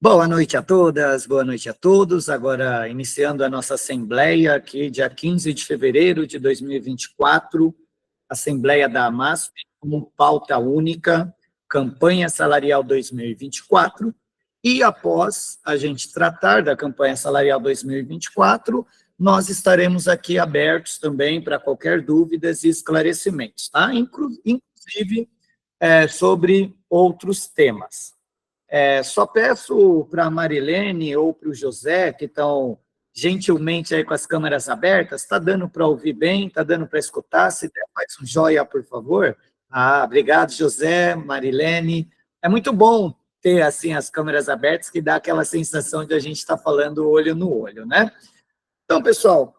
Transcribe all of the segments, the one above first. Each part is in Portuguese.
Boa noite a todas, boa noite a todos. Agora, iniciando a nossa assembleia aqui, dia 15 de fevereiro de 2024, Assembleia da AMASP, como pauta única, campanha salarial 2024, e após a gente tratar da campanha salarial 2024, nós estaremos aqui abertos também para qualquer dúvidas e esclarecimentos, tá? Inclusive, sobre outros temas. Só peço para a Marilene ou para o José, que estão gentilmente aí com as câmeras abertas, está dando para ouvir bem, está dando para escutar? Se der, faz um joia, por favor. Obrigado, José, Marilene. É muito bom ter, assim, as câmeras abertas, que dá aquela sensação de a gente estar falando olho no olho, né? Então, pessoal,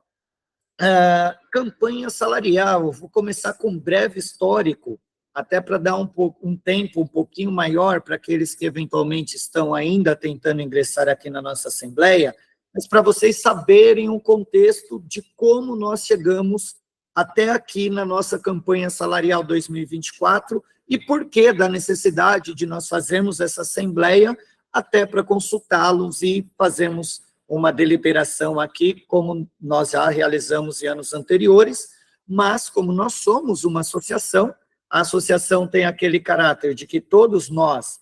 campanha salarial, eu vou começar com um breve histórico, até para dar um tempo um pouquinho maior para aqueles que eventualmente estão ainda tentando ingressar aqui na nossa Assembleia, mas para vocês saberem o contexto de como nós chegamos até aqui na nossa campanha salarial 2024 e por que da necessidade de nós fazermos essa Assembleia, até para consultá-los e fazermos uma deliberação aqui, como nós já realizamos em anos anteriores, mas como nós somos uma associação, a associação tem aquele caráter de que todos nós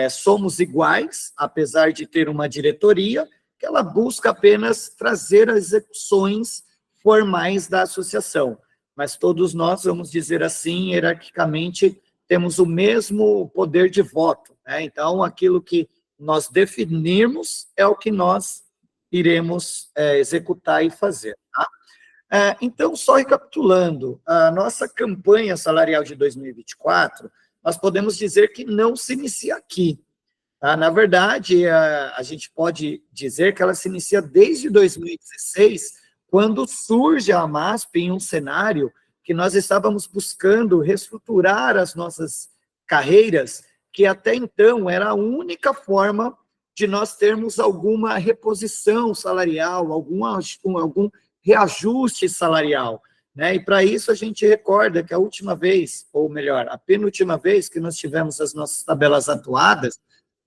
somos iguais, apesar de ter uma diretoria, que ela busca apenas trazer as execuções formais da associação. Mas todos nós, vamos dizer assim, hierarquicamente, temos o mesmo poder de voto, né? Então, aquilo que nós definirmos é o que nós iremos executar e fazer, tá? Então, só recapitulando, a nossa campanha salarial de 2024, nós podemos dizer que não se inicia aqui. Tá? Na verdade, a gente pode dizer que ela se inicia desde 2016, quando surge a AMASP em um cenário que nós estávamos buscando reestruturar as nossas carreiras, que até então era a única forma de nós termos alguma reposição salarial, algum reajuste salarial, né? E para isso a gente recorda que a última vez, ou melhor, a penúltima vez que nós tivemos as nossas tabelas atuadas,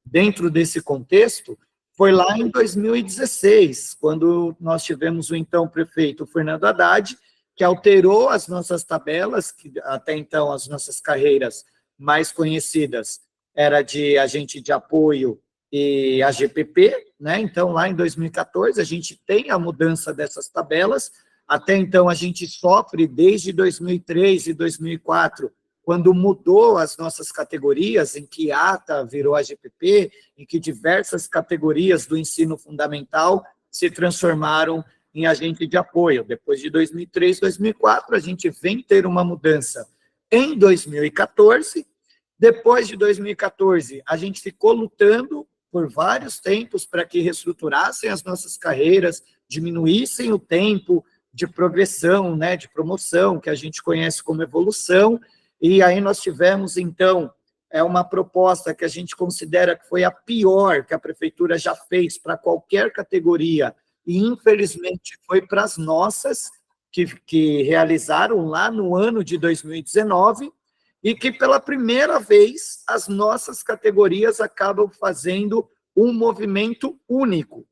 dentro desse contexto, foi lá em 2016, quando nós tivemos o então prefeito Fernando Haddad, que alterou as nossas tabelas, que até então as nossas carreiras mais conhecidas era de agente de apoio e AGPP, né? Então, lá em 2014, a gente tem a mudança dessas tabelas. Até então, a gente sofre desde 2003 e 2004, quando mudou as nossas categorias, em que ATA virou AGPP, em que diversas categorias do ensino fundamental se transformaram em agente de apoio. Depois de 2003, 2004, a gente vem ter uma mudança em 2014. Depois de 2014, a gente ficou lutando por vários tempos para que reestruturassem as nossas carreiras, diminuíssem o tempo de progressão, né, de promoção, que a gente conhece como evolução, e aí nós tivemos, então, uma proposta que a gente considera que foi a pior que a prefeitura já fez para qualquer categoria, e infelizmente foi para as nossas, que realizaram lá no ano de 2019, e que pela primeira vez as nossas categorias acabam fazendo um movimento único.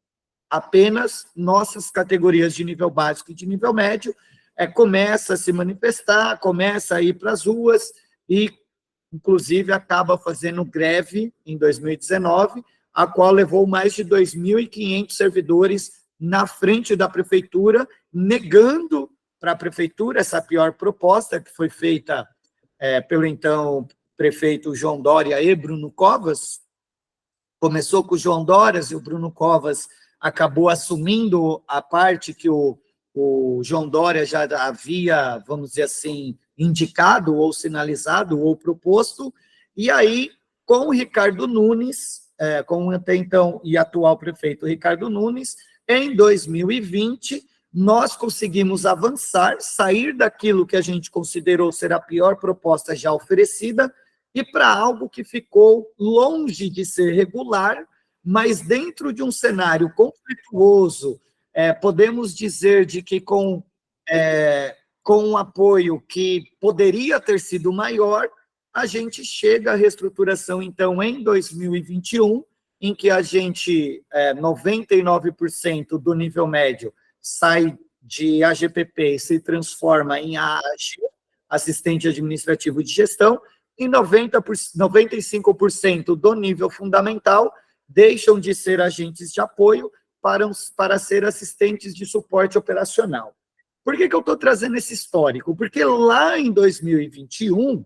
Apenas nossas categorias de nível básico e de nível médio começa a se manifestar, começa a ir para as ruas e, inclusive, acaba fazendo greve em 2019, a qual levou mais de 2.500 servidores na frente da prefeitura, negando para a prefeitura essa pior proposta que foi feita pelo então prefeito João Dória e Bruno Covas. Começou com o João Dória e o Bruno Covas acabou assumindo a parte que o João Dória já havia, vamos dizer assim, indicado ou sinalizado ou proposto, e aí, com o Ricardo Nunes, com o até então e atual prefeito Ricardo Nunes, em 2020, nós conseguimos avançar, sair daquilo que a gente considerou ser a pior proposta já oferecida, e para algo que ficou longe de ser regular, mas dentro de um cenário conflituoso, podemos dizer de que com um apoio que poderia ter sido maior, a gente chega à reestruturação, então, em 2021, em que a gente, 99% do nível médio sai de AGPP e se transforma em AAG, assistente administrativo de gestão, e 95% do nível fundamental deixam de ser agentes de apoio para ser assistentes de suporte operacional. Por que eu estou trazendo esse histórico? Porque lá em 2021,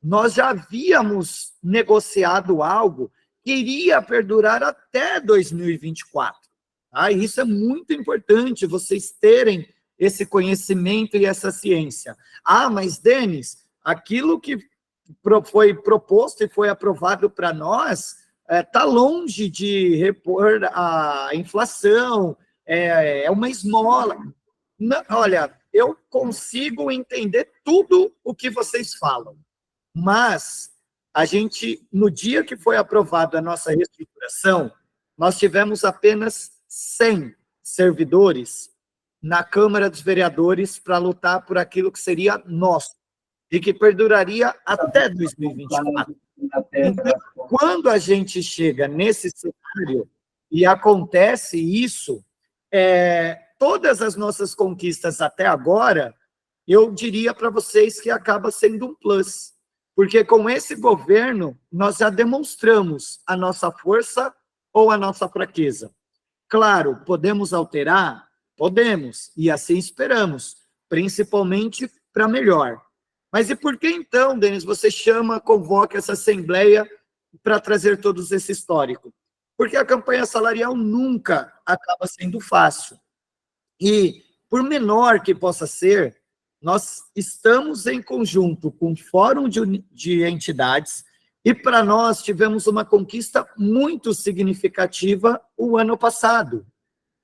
nós já havíamos negociado algo que iria perdurar até 2024. Tá? E isso é muito importante, vocês terem esse conhecimento e essa ciência. Ah, mas, Denis, aquilo que foi proposto e foi aprovado para nós está longe de repor a inflação, é uma esmola. Não, olha, eu consigo entender tudo o que vocês falam, mas a gente, no dia que foi aprovada a nossa reestruturação, nós tivemos apenas 100 servidores na Câmara dos Vereadores para lutar por aquilo que seria nosso e que perduraria até 2024. Então, quando a gente chega nesse cenário e acontece isso, todas as nossas conquistas até agora, eu diria para vocês que acaba sendo um plus, porque com esse governo nós já demonstramos a nossa força ou a nossa fraqueza. Claro, podemos alterar? Podemos, e assim esperamos, principalmente para melhor. Mas e por que então, Denis, você convoca essa assembleia para trazer todos esse histórico? Porque a campanha salarial nunca acaba sendo fácil. E, por menor que possa ser, nós estamos em conjunto com o Fórum de Entidades e, para nós, tivemos uma conquista muito significativa o ano passado,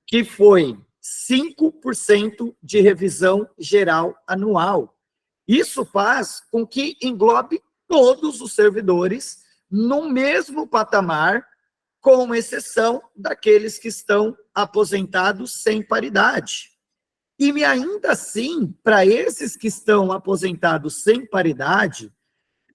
que foi 5% de revisão geral anual. Isso faz com que englobe todos os servidores no mesmo patamar, com exceção daqueles que estão aposentados sem paridade. E ainda assim, para esses que estão aposentados sem paridade,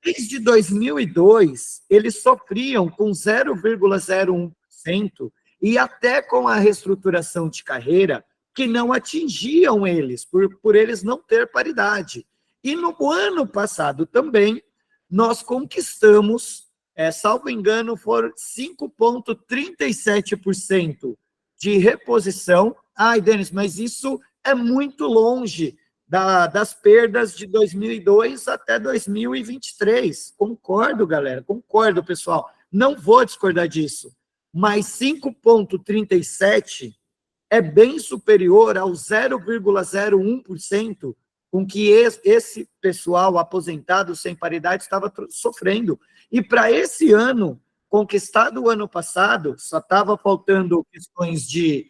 desde 2002, eles sofriam com 0,01% e até com a reestruturação de carreira, que não atingiam eles, por eles não ter paridade. E no ano passado também, nós conquistamos, salvo engano, foram 5,37% de reposição. Ai, Denis, mas isso é muito longe das perdas de 2002 até 2023. Concordo, galera, concordo, pessoal. Não vou discordar disso. Mas 5,37% é bem superior ao 0,01% com que esse pessoal aposentado sem paridade estava sofrendo. E para esse ano, conquistado o ano passado, só estava faltando questões de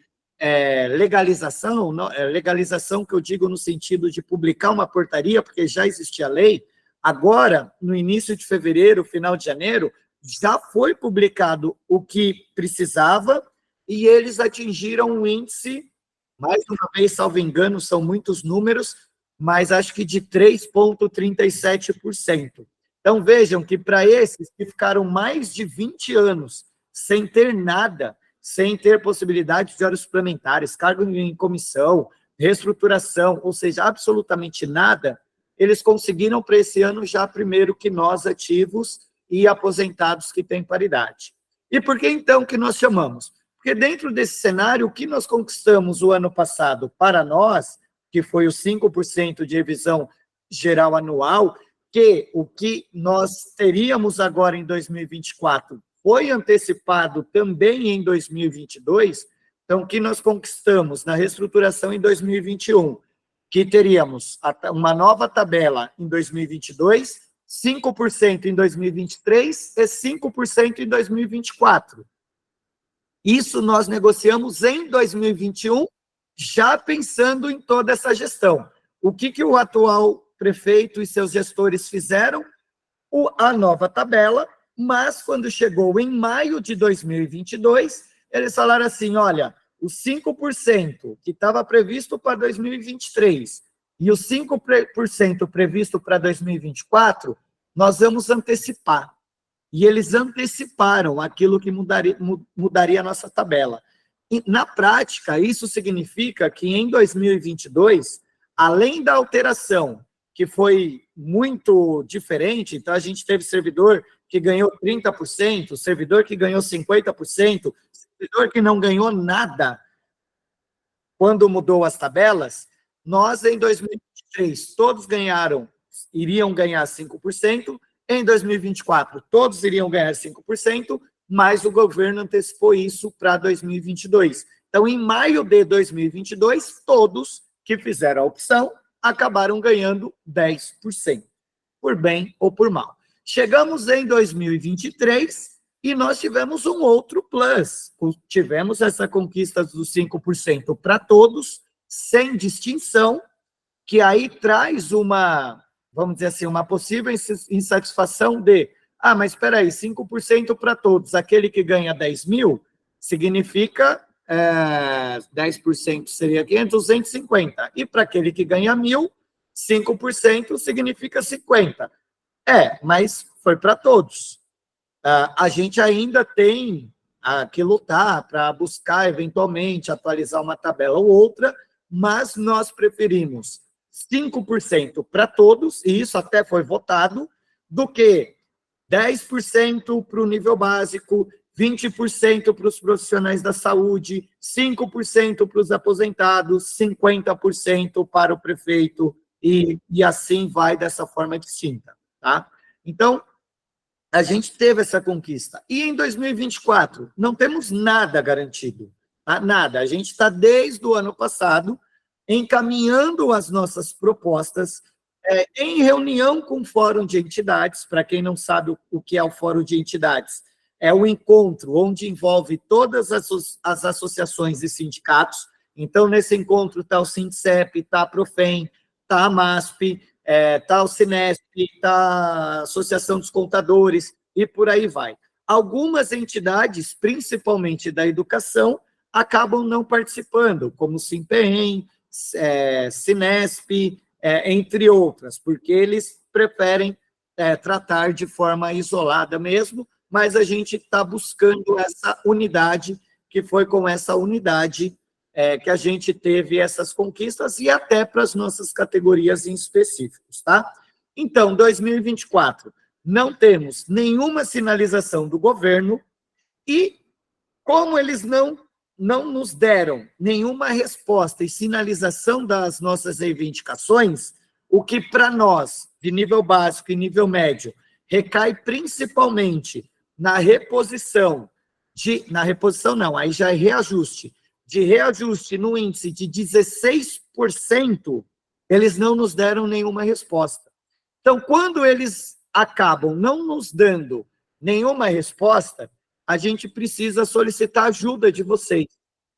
legalização, legalização que eu digo no sentido de publicar uma portaria, porque já existia a lei. Agora, no início de fevereiro, final de janeiro, já foi publicado o que precisava e eles atingiram um índice, mais uma vez, salvo engano, são muitos números, mas acho que de 3,37%. Então, vejam que para esses que ficaram mais de 20 anos sem ter nada, sem ter possibilidade de horas suplementares, cargo em comissão, reestruturação, ou seja, absolutamente nada, eles conseguiram para esse ano já primeiro que nós ativos e aposentados que têm paridade. E por que então que nós chamamos? Porque dentro desse cenário, o que nós conquistamos o ano passado para nós, que foi os 5% de revisão geral anual, que o que nós teríamos agora em 2024 foi antecipado também em 2022, então, o que nós conquistamos na reestruturação em 2021, que teríamos uma nova tabela em 2022, 5% em 2023 e 5% em 2024. Isso nós negociamos em 2021, já pensando em toda essa gestão. O que o atual prefeito e seus gestores fizeram? A nova tabela, mas quando chegou em maio de 2022, eles falaram assim, olha, os 5% que estava previsto para 2023 e os 5% previsto para 2024, nós vamos antecipar. e eles anteciparam aquilo que mudaria a nossa tabela. E, na prática, isso significa que em 2022, além da alteração, que foi muito diferente, então a gente teve servidor que ganhou 30%, servidor que ganhou 50%, servidor que não ganhou nada quando mudou as tabelas, nós em 2023 todos iriam ganhar 5%, em 2024 todos iriam ganhar 5%, mas o governo antecipou isso para 2022. Então, em maio de 2022, todos que fizeram a opção acabaram ganhando 10%, por bem ou por mal. Chegamos em 2023 e nós tivemos um outro plus. Tivemos essa conquista dos 5% para todos, sem distinção, que aí traz uma, vamos dizer assim, uma possível insatisfação de, mas espera aí, 5% para todos, aquele que ganha 10 mil, significa 10% seria 500, 250. E para aquele que ganha 1.000, 5% significa 50. Mas foi para todos. A gente ainda tem que lutar para buscar, eventualmente, atualizar uma tabela ou outra, mas nós preferimos 5% para todos, e isso até foi votado, do que 10% para o nível básico, 20% para os profissionais da saúde, 5% para os aposentados, 50% para o prefeito, e assim vai dessa forma distinta, tá? Então, a gente teve essa conquista. E em 2024, não temos nada garantido, tá? Nada. A gente está, desde o ano passado, encaminhando as nossas propostas, em reunião com o Fórum de Entidades. Para quem não sabe o que é o Fórum de Entidades, é um encontro onde envolve todas as associações e sindicatos. Então, nesse encontro está o Sindicep, está a Profem, está a MASP, está o Sinesp, está a Associação dos Contadores, e por aí vai. Algumas entidades, principalmente da educação, acabam não participando, como o Simpeem, Sinesp, entre outras, porque eles preferem tratar de forma isolada mesmo, mas a gente está buscando essa unidade, que foi com essa unidade que a gente teve essas conquistas, e até para as nossas categorias em específicos, tá? Então, 2024, não temos nenhuma sinalização do governo, e como eles não nos deram nenhuma resposta e sinalização das nossas reivindicações, o que para nós, de nível básico e nível médio, recai principalmente na reposição não, aí já é reajuste, de reajuste no índice de 16%, eles não nos deram nenhuma resposta. Então, quando eles acabam não nos dando nenhuma resposta, a gente precisa solicitar ajuda de vocês.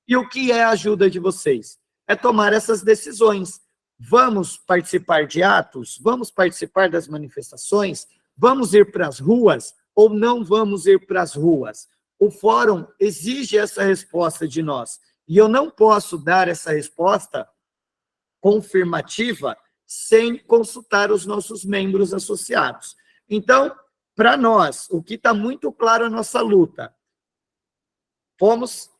E o que é a ajuda de vocês? É tomar essas decisões. Vamos participar de atos? Vamos participar das manifestações? Vamos ir para as ruas ou não vamos ir para as ruas? O fórum exige essa resposta de nós. E eu não posso dar essa resposta confirmativa sem consultar os nossos membros associados. Então, para nós, o que está muito claro a nossa luta,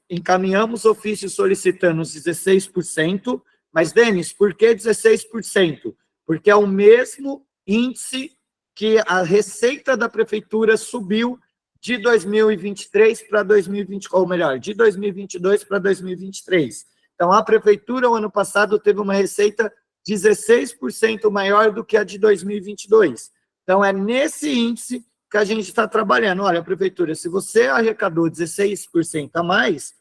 encaminhamos ofício solicitando os 16%, mas, Denis, por que 16%? Porque é o mesmo índice que a receita da prefeitura subiu de 2023 para 2020, ou melhor, de 2022 para 2023. Então, a prefeitura, o ano passado, teve uma receita 16% maior do que a de 2022. Então, é nesse índice que a gente está trabalhando. Olha, prefeitura, se você arrecadou 16% a mais,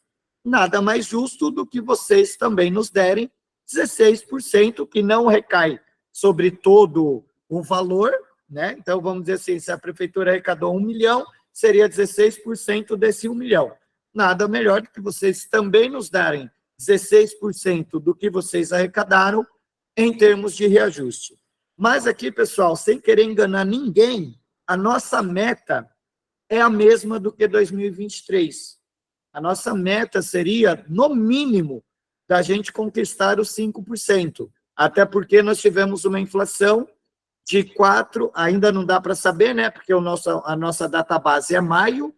nada mais justo do que vocês também nos derem 16%, que não recai sobre todo o valor, né? Então, vamos dizer assim, se a prefeitura arrecadou 1 milhão, seria 16% desse 1 milhão. Nada melhor do que vocês também nos darem 16% do que vocês arrecadaram em termos de reajuste. Mas aqui, pessoal, sem querer enganar ninguém, a nossa meta é a mesma do que 2023. A nossa meta seria, no mínimo, da gente conquistar os 5%, até porque nós tivemos uma inflação de 4, ainda não dá para saber, né? Porque a nossa database é maio,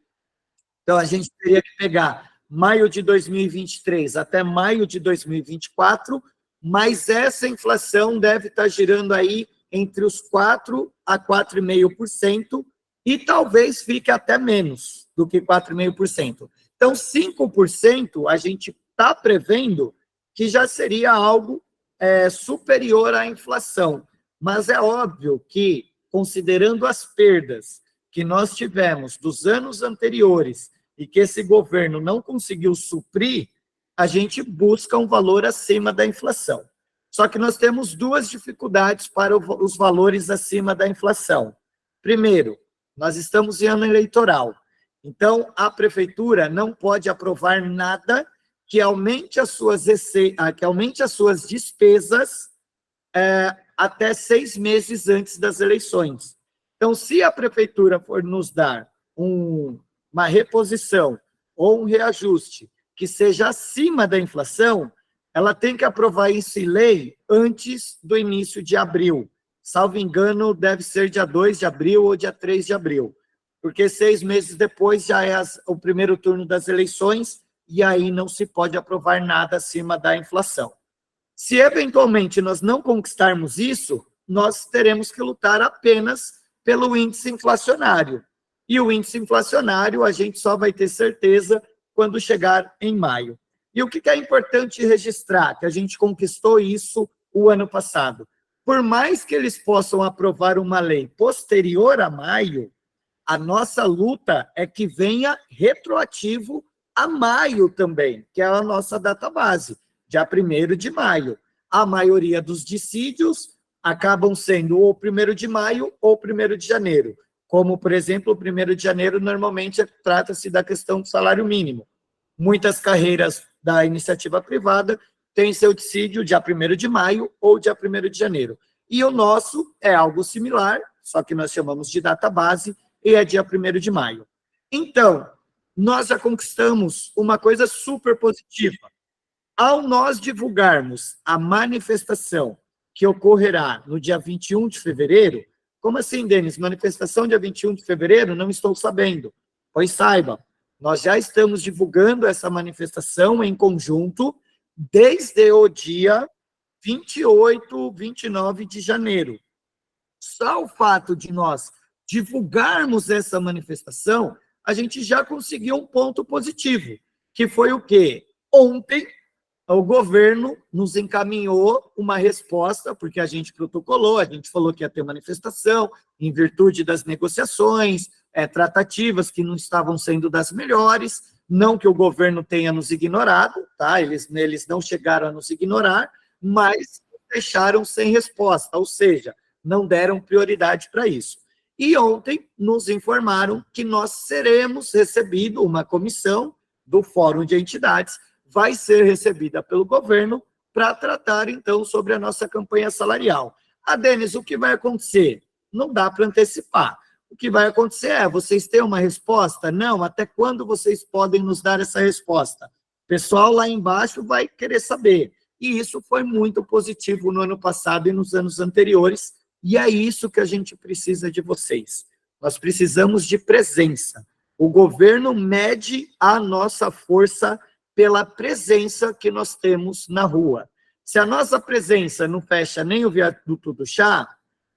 então a gente teria que pegar maio de 2023 até maio de 2024, mas essa inflação deve estar girando aí entre os 4% a 4,5%, e talvez fique até menos do que 4,5%. Então, 5% a gente está prevendo que já seria algo superior à inflação. Mas é óbvio que, considerando as perdas que nós tivemos dos anos anteriores e que esse governo não conseguiu suprir, a gente busca um valor acima da inflação. Só que nós temos duas dificuldades para os valores acima da inflação. Primeiro, nós estamos em ano eleitoral, então a prefeitura não pode aprovar nada que aumente as suas despesas até 6 meses antes das eleições. Então, se a prefeitura for nos dar uma reposição ou um reajuste que seja acima da inflação, ela tem que aprovar isso em lei antes do início de abril. Salvo engano, deve ser dia 2 de abril ou dia 3 de abril, porque 6 meses depois já é o primeiro turno das eleições, e aí não se pode aprovar nada acima da inflação. Se eventualmente nós não conquistarmos isso, nós teremos que lutar apenas pelo índice inflacionário. E o índice inflacionário a gente só vai ter certeza quando chegar em maio. E o que é importante registrar? Que a gente conquistou isso o ano passado. Por mais que eles possam aprovar uma lei posterior a maio, a nossa luta é que venha retroativo a maio também, que é a nossa database, dia 1º de maio. A maioria dos dissídios acabam sendo ou 1º de maio ou 1º de janeiro. Como, por exemplo, o 1º de janeiro normalmente trata-se da questão do salário mínimo. Muitas carreiras da iniciativa privada têm seu dissídio dia 1º de maio ou dia 1º de janeiro. E o nosso é algo similar, só que nós chamamos de database, e é dia 1º de maio. Então, nós já conquistamos uma coisa super positiva. Ao nós divulgarmos a manifestação que ocorrerá no dia 21 de fevereiro, como assim, Denis? Manifestação dia 21 de fevereiro? Não estou sabendo. Pois saiba, nós já estamos divulgando essa manifestação em conjunto desde o dia 28, 29 de janeiro. Só o fato de nós divulgarmos essa manifestação, a gente já conseguiu um ponto positivo, que foi o quê? Ontem, o governo nos encaminhou uma resposta, porque a gente protocolou, a gente falou que ia ter manifestação, em virtude das negociações, tratativas que não estavam sendo das melhores, não que o governo tenha nos ignorado, tá? Eles não chegaram a nos ignorar, mas deixaram sem resposta, ou seja, não deram prioridade para isso. E ontem nos informaram que nós seremos recebidos, uma comissão do Fórum de Entidades, vai ser recebida pelo governo para tratar, então, sobre a nossa campanha salarial. Denis, o que vai acontecer? Não dá para antecipar. O que vai acontecer é, vocês têm uma resposta? Não, até quando vocês podem nos dar essa resposta? O pessoal lá embaixo vai querer saber. E isso foi muito positivo no ano passado e nos anos anteriores, e é isso que a gente precisa de vocês. Nós precisamos de presença. O governo mede a nossa força pela presença que nós temos na rua. Se a nossa presença não fecha nem o viaduto do chá,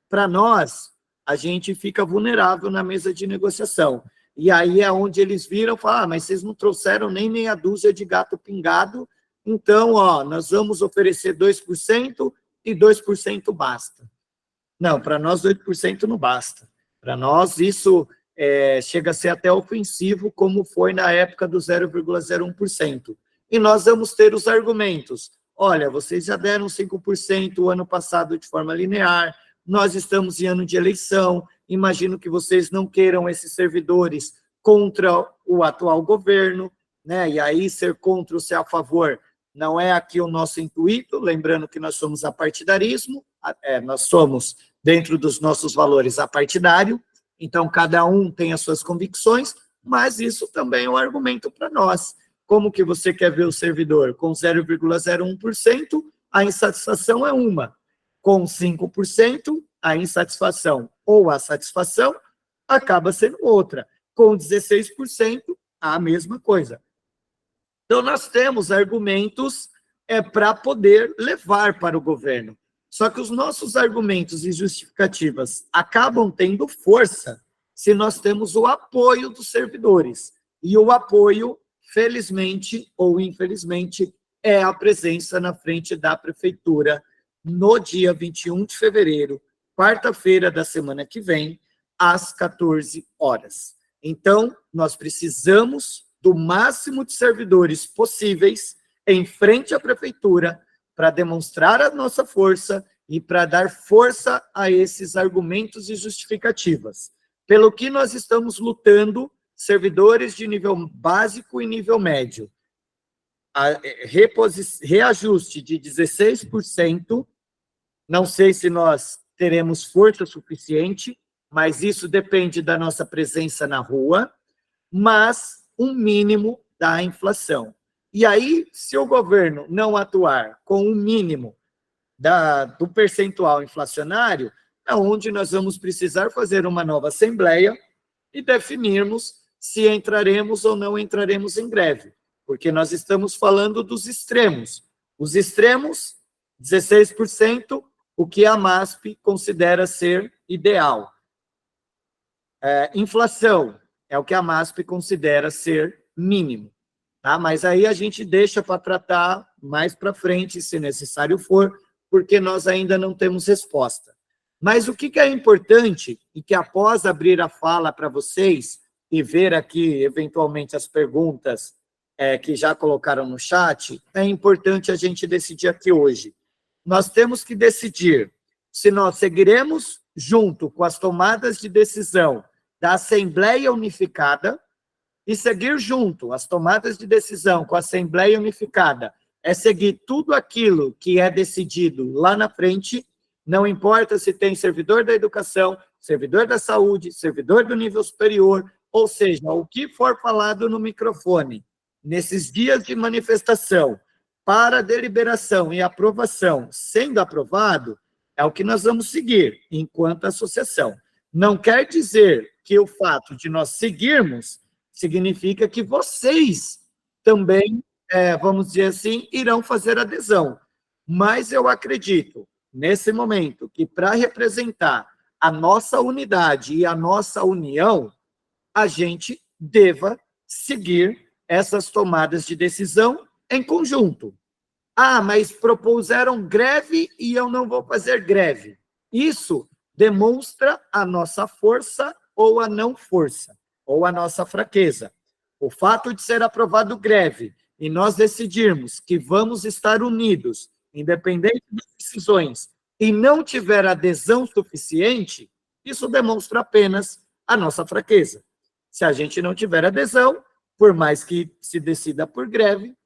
para nós, a gente fica vulnerável na mesa de negociação. E aí é onde eles viram e falam, mas vocês não trouxeram nem meia dúzia de gato pingado, então, nós vamos oferecer 2% e 2% basta. Não, para nós 2% não basta. Para nós isso chega a ser até ofensivo, como foi na época do 0,01%. E nós vamos ter os argumentos. Olha, vocês já deram 5% o ano passado de forma linear, nós estamos em ano de eleição, imagino que vocês não queiram esses servidores contra o atual governo, né? E aí ser contra ou ser a favor não é aqui o nosso intuito, lembrando que nós somos apartidarismo, nós somos, dentro dos nossos valores, apartidário, então cada um tem as suas convicções, mas isso também é um argumento para nós. Como que você quer ver o servidor? Com 0,01%, a insatisfação é uma. Com 5%, a insatisfação ou a satisfação acaba sendo outra. Com 16%, a mesma coisa. Então, nós temos argumentos para poder levar para o governo. Só que os nossos argumentos e justificativas acabam tendo força se nós temos o apoio dos servidores. E o apoio, felizmente ou infelizmente, é a presença na frente da prefeitura no dia 21 de fevereiro, quarta-feira da semana que vem, às 14 horas. Então, nós precisamos do máximo de servidores possíveis em frente à prefeitura para demonstrar a nossa força e para dar força a esses argumentos e justificativas. Pelo que nós estamos lutando, servidores de nível básico e nível médio, reajuste de 16%, não sei se nós teremos força suficiente, mas isso depende da nossa presença na rua, mas um mínimo da inflação. E aí, se o governo não atuar com o mínimo do percentual inflacionário, é onde nós vamos precisar fazer uma nova assembleia e definirmos se entraremos ou não entraremos em greve, porque nós estamos falando dos extremos. Os extremos, 16%, o que a MASP considera ser ideal. Inflação é o que a MASP considera ser mínimo. Tá? Mas aí a gente deixa para tratar mais para frente, se necessário for, porque nós ainda não temos resposta. Mas o que é importante, e que após abrir a fala para vocês, e ver aqui, eventualmente, as perguntas que já colocaram no chat, é importante a gente decidir aqui hoje. Nós temos que decidir se nós seguiremos junto com as tomadas de decisão da Assembleia Unificada, e seguir junto as tomadas de decisão com a Assembleia Unificada é seguir tudo aquilo que é decidido lá na frente, não importa se tem servidor da educação, servidor da saúde, servidor do nível superior, ou seja, o que for falado no microfone, nesses dias de manifestação, para deliberação e aprovação, sendo aprovado, é o que nós vamos seguir, enquanto associação. Não quer dizer que o fato de nós seguirmos significa que vocês também, vamos dizer assim, irão fazer adesão. Mas eu acredito, nesse momento, que para representar a nossa unidade e a nossa união, a gente deva seguir essas tomadas de decisão em conjunto. Ah, mas propuseram greve e eu não vou fazer greve. Isso demonstra a nossa força ou a não força, ou a nossa fraqueza. O fato de ser aprovado greve e nós decidirmos que vamos estar unidos, independente das decisões, e não tiver adesão suficiente, isso demonstra apenas a nossa fraqueza. Se a gente não tiver adesão, por mais que se decida por greve,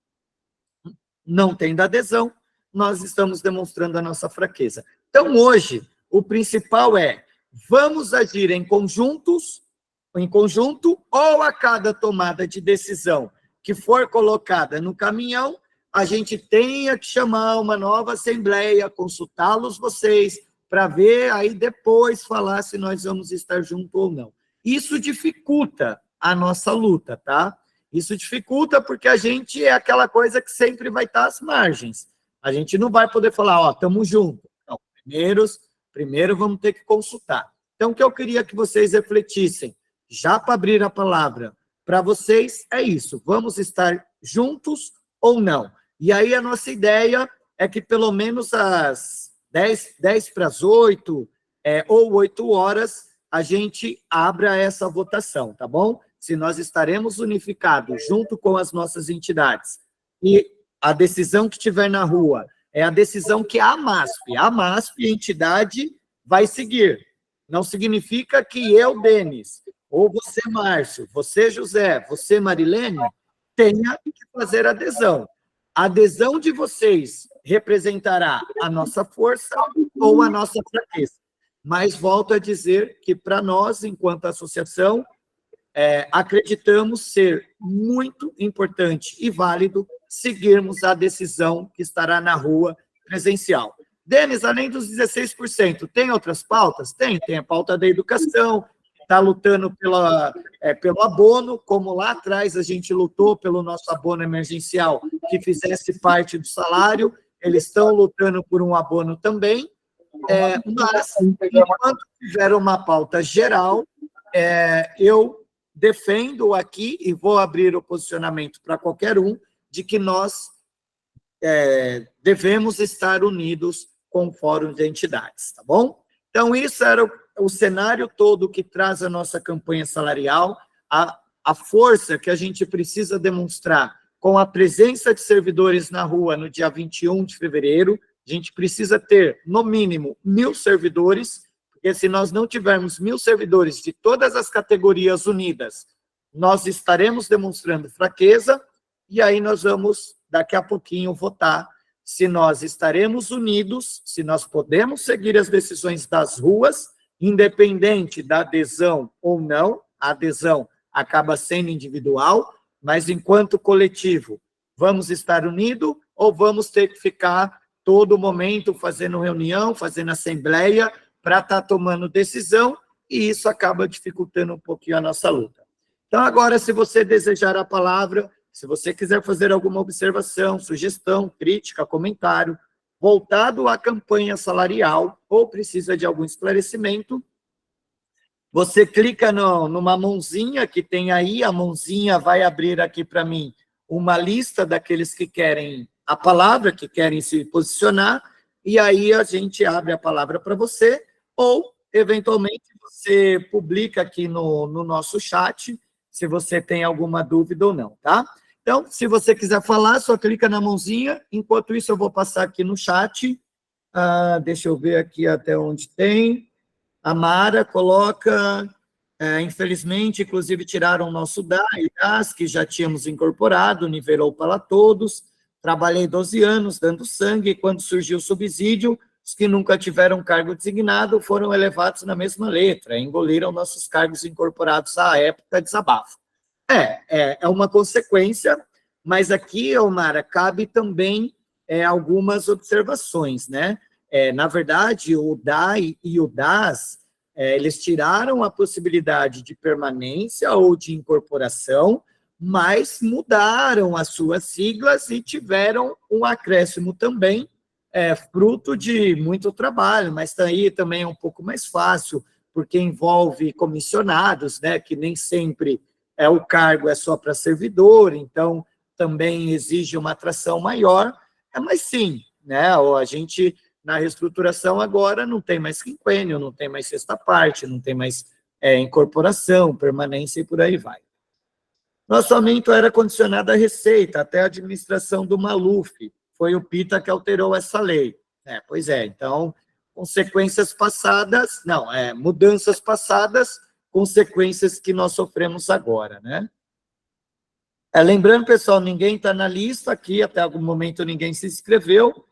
não tendo adesão, nós estamos demonstrando a nossa fraqueza. Então, hoje, o principal é, vamos agir em conjunto, ou a cada tomada de decisão que for colocada no caminhão, a gente tenha que chamar uma nova assembleia, consultá-los vocês, para ver, aí depois falar se nós vamos estar juntos ou não. Isso dificulta a nossa luta, tá? Isso dificulta porque a gente é aquela coisa que sempre vai estar às margens. A gente não vai poder falar, ó, estamos juntos. Não, primeiro vamos ter que consultar. Então, o que eu queria que vocês refletissem, já para abrir a palavra para vocês, é isso. Vamos estar juntos ou não? E aí a nossa ideia é que pelo menos às 10 para as 8 ou 8 horas, a gente abra essa votação, tá bom? Se nós estaremos unificados junto com as nossas entidades e a decisão que tiver na rua é a decisão que a MASP, a entidade, vai seguir. Não significa que eu, Denis, ou você, Márcio, você, José, você, Marilene, tenha que fazer adesão. A adesão de vocês representará a nossa força ou a nossa fraqueza. Mas volto a dizer que, para nós, enquanto associação, acreditamos ser muito importante e válido seguirmos a decisão que estará na rua presencial. Denis, além dos 16%, tem outras pautas? Tem a pauta da educação, está lutando pelo abono, como lá atrás a gente lutou pelo nosso abono emergencial, que fizesse parte do salário, eles estão lutando por um abono também, mas, enquanto tiver uma pauta geral, eu defendo aqui, e vou abrir o posicionamento para qualquer um, de que nós devemos estar unidos com o Fórum de Entidades, tá bom? Então, isso era o cenário todo que traz a nossa campanha salarial, a força que a gente precisa demonstrar com a presença de servidores na rua no dia 21 de fevereiro. A gente precisa ter, no mínimo, 1.000 servidores, porque se nós não tivermos 1.000 servidores de todas as categorias unidas, nós estaremos demonstrando fraqueza, e aí nós vamos, daqui a pouquinho, votar se nós estaremos unidos, se nós podemos seguir as decisões das ruas, independente da adesão ou não. A adesão acaba sendo individual, mas enquanto coletivo, vamos estar unidos ou vamos ter que ficar todo momento fazendo reunião, fazendo assembleia, para estar tomando decisão, e isso acaba dificultando um pouquinho a nossa luta. Então, agora, se você desejar a palavra, se você quiser fazer alguma observação, sugestão, crítica, comentário, voltado à campanha salarial, ou precisa de algum esclarecimento, você clica numa mãozinha que tem aí, a mãozinha vai abrir aqui para mim uma lista daqueles que querem a palavra, que querem se posicionar, e aí a gente abre a palavra para você, ou, eventualmente, você publica aqui no nosso chat, se você tem alguma dúvida ou não, tá? Então, se você quiser falar, só clica na mãozinha. Enquanto isso, eu vou passar aqui no chat. Deixa eu ver aqui até onde tem. A Mara coloca, infelizmente, inclusive tiraram o nosso DAS, que já tínhamos incorporado, nivelou para todos. Trabalhei 12 anos dando sangue, e quando surgiu o subsídio, os que nunca tiveram cargo designado foram elevados na mesma letra, engoliram nossos cargos incorporados à época, desabafo. É uma consequência, mas aqui, Omara, cabe também algumas observações, né? Na verdade, o DAI e o DAS, eles tiraram a possibilidade de permanência ou de incorporação, mas mudaram as suas siglas e tiveram um acréscimo também, fruto de muito trabalho, mas daí também é um pouco mais fácil, porque envolve comissionados, né, que nem sempre o cargo é só para servidor, então também exige uma atração maior, mas sim, né, a gente, na reestruturação agora, não tem mais quinquênio, não tem mais sexta parte, não tem mais incorporação, permanência e por aí vai. Nosso aumento era condicionado à receita, até a administração do Maluf, foi o PITA que alterou essa lei. Pois é, então, consequências passadas, mudanças passadas, consequências que nós sofremos agora, né? Lembrando, pessoal, ninguém está na lista aqui, até algum momento ninguém se inscreveu.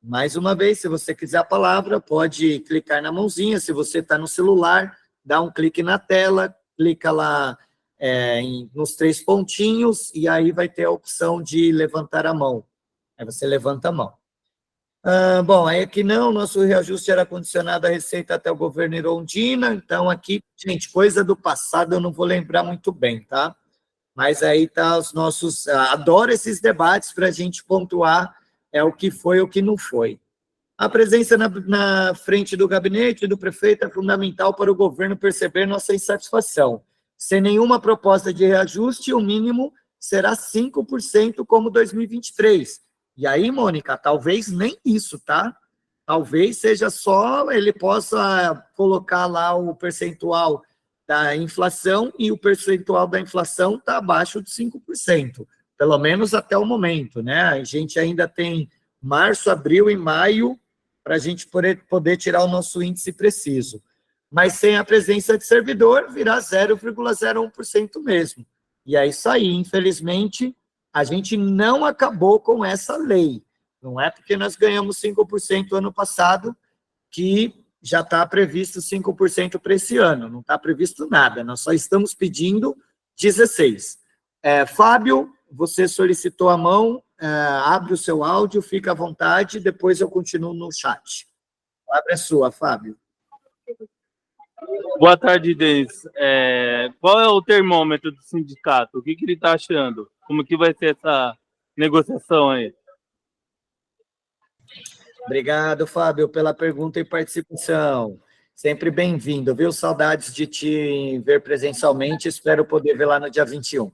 Mais uma vez, se você quiser a palavra, pode clicar na mãozinha. Se você está no celular, dá um clique na tela, clica lá nos 3 pontinhos, e aí vai ter a opção de levantar a mão. Aí você levanta a mão. Bom, aí aqui não, nosso reajuste era condicionado à receita até o governo Erundina, então aqui, gente, coisa do passado eu não vou lembrar muito bem, tá? Mas aí tá os nossos... adoro esses debates para a gente pontuar o que foi e o que não foi. A presença na frente do gabinete do prefeito é fundamental para o governo perceber nossa insatisfação. Sem nenhuma proposta de reajuste, o mínimo será 5% como 2023. E aí, Mônica, talvez nem isso, tá? Talvez seja só ele possa colocar lá o percentual da inflação, e o percentual da inflação está abaixo de 5%, pelo menos até o momento, né? A gente ainda tem março, abril e maio para a gente poder tirar o nosso índice preciso. Mas sem a presença de servidor, virá 0,01% mesmo. E é isso aí, infelizmente, a gente não acabou com essa lei. Não é porque nós ganhamos 5% ano passado que já está previsto 5% para esse ano. Não está previsto nada, nós só estamos pedindo 16%. Fábio, você solicitou a mão, abre o seu áudio, fica à vontade, depois eu continuo no chat. A palavra é sua, Fábio. Boa tarde, Denis. Qual é o termômetro do sindicato? O que ele está achando? Como que vai ser essa negociação aí? Obrigado, Fábio, pela pergunta e participação. Sempre bem-vindo, viu? Saudades de te ver presencialmente, espero poder ver lá no dia 21.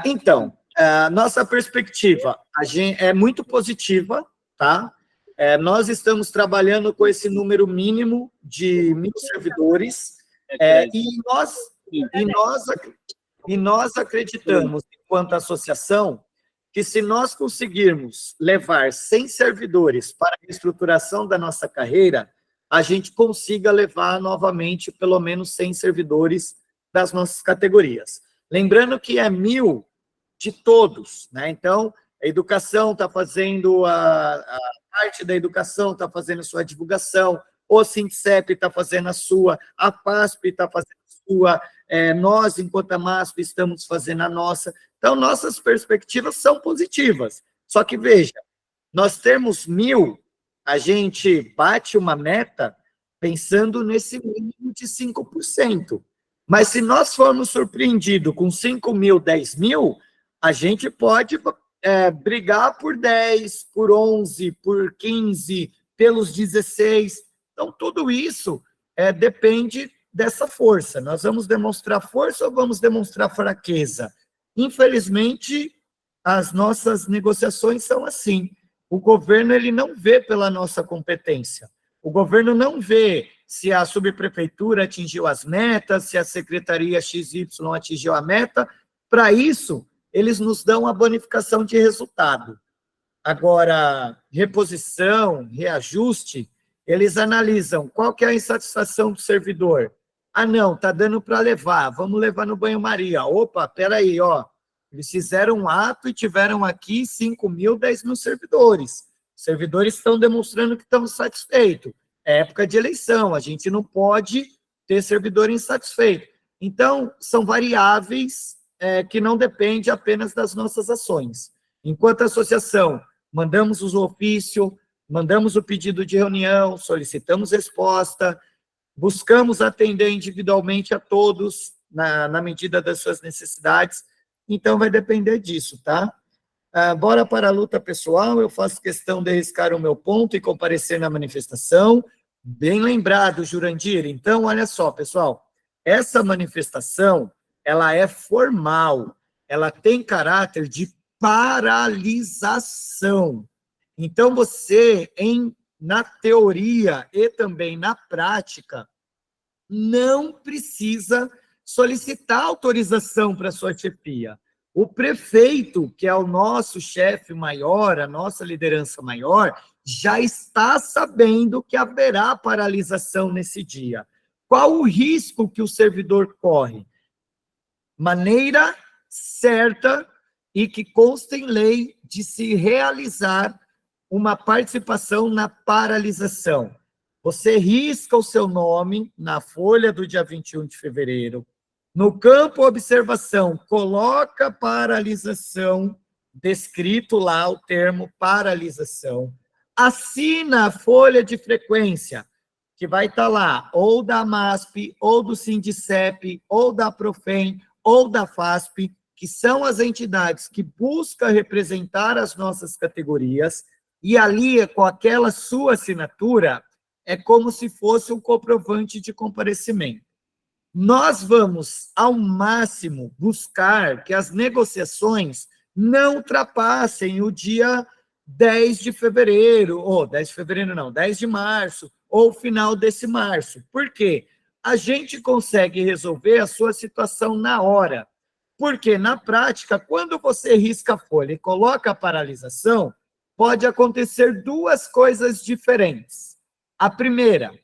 Então, nossa perspectiva é muito positiva, tá? Nós estamos trabalhando com esse número mínimo de 1.000 servidores, e nós acreditamos, enquanto associação, que se nós conseguirmos levar 100 servidores para a estruturação da nossa carreira, a gente consiga levar novamente pelo menos 100 servidores das nossas categorias. Lembrando que é 1.000 de todos, né? Então, a educação está fazendo a parte da educação, está fazendo a sua divulgação, o Sindicep está fazendo a sua, a PASP está fazendo a sua, nós, enquanto a MASP, estamos fazendo a nossa. Então, nossas perspectivas são positivas. Só que, veja, nós temos 1.000, a gente bate uma meta pensando nesse mínimo de 5%. Mas se nós formos surpreendidos com 5.000, 10.000, a gente pode brigar por 10, por 11, por 15, pelos 16. Então, tudo isso depende dessa força. Nós vamos demonstrar força ou vamos demonstrar fraqueza? Infelizmente, as nossas negociações são assim. O governo ele não vê pela nossa competência. O governo não vê se a subprefeitura atingiu as metas, se a secretaria XY atingiu a meta. Para isso, eles nos dão a bonificação de resultado. Agora, reposição, reajuste, eles analisam qual que é a insatisfação do servidor. Ah, não, está dando para levar, vamos levar no banho-maria. Opa, peraí, ó, eles fizeram um ato e tiveram aqui 5.000, 10.000 servidores. Os servidores estão demonstrando que estão satisfeitos. É época de eleição, a gente não pode ter servidor insatisfeito. Então, são variáveis que não dependem apenas das nossas ações. Enquanto associação, mandamos o ofício, mandamos o pedido de reunião, solicitamos resposta, buscamos atender individualmente a todos, na medida das suas necessidades, então vai depender disso, tá? Bora para a luta pessoal, eu faço questão de arriscar o meu ponto e comparecer na manifestação. Bem lembrado, Jurandir. Então, olha só, pessoal, essa manifestação, ela é formal, ela tem caráter de paralisação. Então, você, na teoria e também na prática, não precisa solicitar autorização para a sua chefia. O prefeito, que é o nosso chefe maior, a nossa liderança maior, já está sabendo que haverá paralisação nesse dia. Qual o risco que o servidor corre? Maneira certa e que consta em lei de se realizar uma participação na paralisação. Você risca o seu nome na folha do dia 21 de fevereiro, no campo observação, coloca paralisação, descrito lá o termo paralisação, assina a folha de frequência, que vai estar lá, ou da MASP, ou do Sindicep, ou da Profem, ou da FASP, que são as entidades que buscam representar as nossas categorias, e ali, com aquela sua assinatura, é como se fosse um comprovante de comparecimento. Nós vamos, ao máximo, buscar que as negociações não ultrapassem o dia 10 de fevereiro, ou 10 de fevereiro não, 10 de março, ou final desse março. Por quê? A gente consegue resolver a sua situação na hora. Porque, na prática, quando você risca a folha e coloca a paralisação, pode acontecer duas coisas diferentes. A primeira,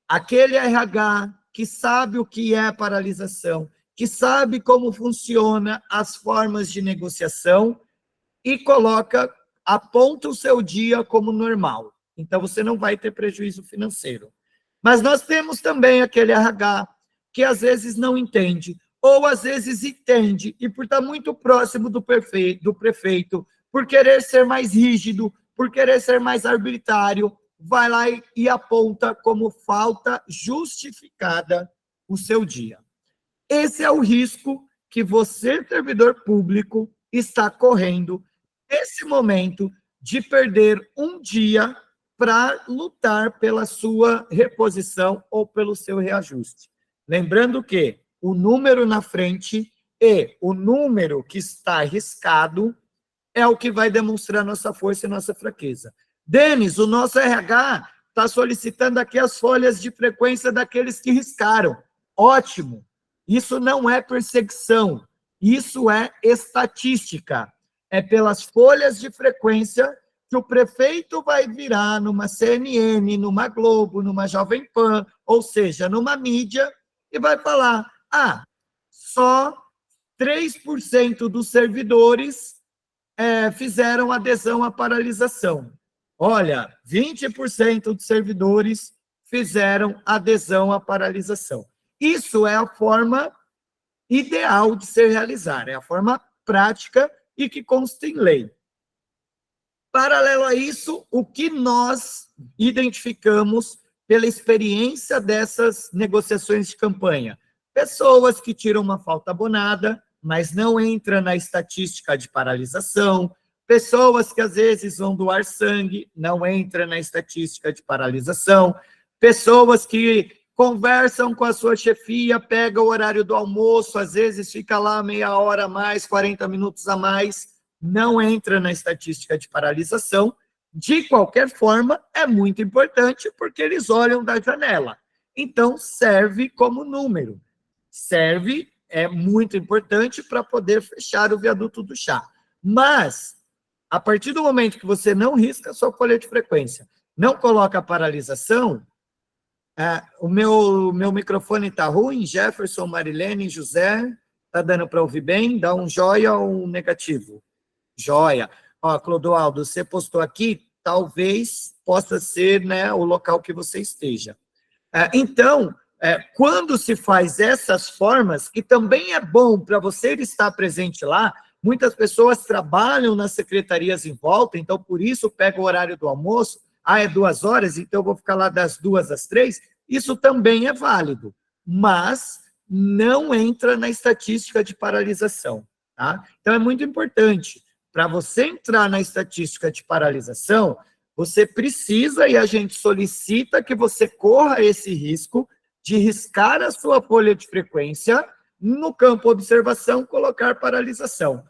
aquele RH que sabe o que é paralisação, que sabe como funciona as formas de negociação e aponta o seu dia como normal. Então, você não vai ter prejuízo financeiro. Mas nós temos também aquele RH que às vezes não entende, ou às vezes entende, e por estar muito próximo do prefeito, por querer ser mais rígido, por querer ser mais arbitrário, vai lá e aponta como falta justificada o seu dia. Esse é o risco que você, servidor público, está correndo nesse momento de perder um dia para lutar pela sua reposição ou pelo seu reajuste. Lembrando que o número na frente e o número que está arriscado é o que vai demonstrar nossa força e nossa fraqueza. Denis, o nosso RH está solicitando aqui as folhas de frequência daqueles que riscaram. Ótimo. Isso não é perseguição, isso é estatística. É pelas folhas de frequência que o prefeito vai virar numa CNN, numa Globo, numa Jovem Pan, ou seja, numa mídia, e vai falar, só 3% dos servidores fizeram adesão à paralisação. Olha, 20% dos servidores fizeram adesão à paralisação. Isso é a forma ideal de se realizar, é a forma prática e que consta em lei. Paralelo a isso, o que nós identificamos pela experiência dessas negociações de campanha? Pessoas que tiram uma falta abonada, mas não entram na estatística de paralisação, pessoas que às vezes vão doar sangue, não entram na estatística de paralisação, pessoas que conversam com a sua chefia, pega o horário do almoço, às vezes fica lá meia hora a mais, 40 minutos a mais, não entra na estatística de paralisação. De qualquer forma, é muito importante porque eles olham da janela. Então, serve como número. É muito importante para poder fechar o viaduto do chá. Mas, a partir do momento que você não risca a sua folha de frequência, não coloca a paralisação, o meu microfone está ruim, Jefferson, Marilene, José, está dando para ouvir bem? Dá um joia ou um negativo? Joia. Ó, Clodoaldo, você postou aqui, talvez possa ser, né, o local que você esteja. Então, quando se faz essas formas, que também é bom para você estar presente lá, muitas pessoas trabalham nas secretarias em volta, então por isso pega o horário do almoço, é 2 horas, então eu vou ficar lá das 2 às 3, isso também é válido, mas não entra na estatística de paralisação, tá? Então é muito importante, para você entrar na estatística de paralisação, você precisa e a gente solicita que você corra esse risco de riscar a sua folha de frequência, no campo observação, colocar paralisação.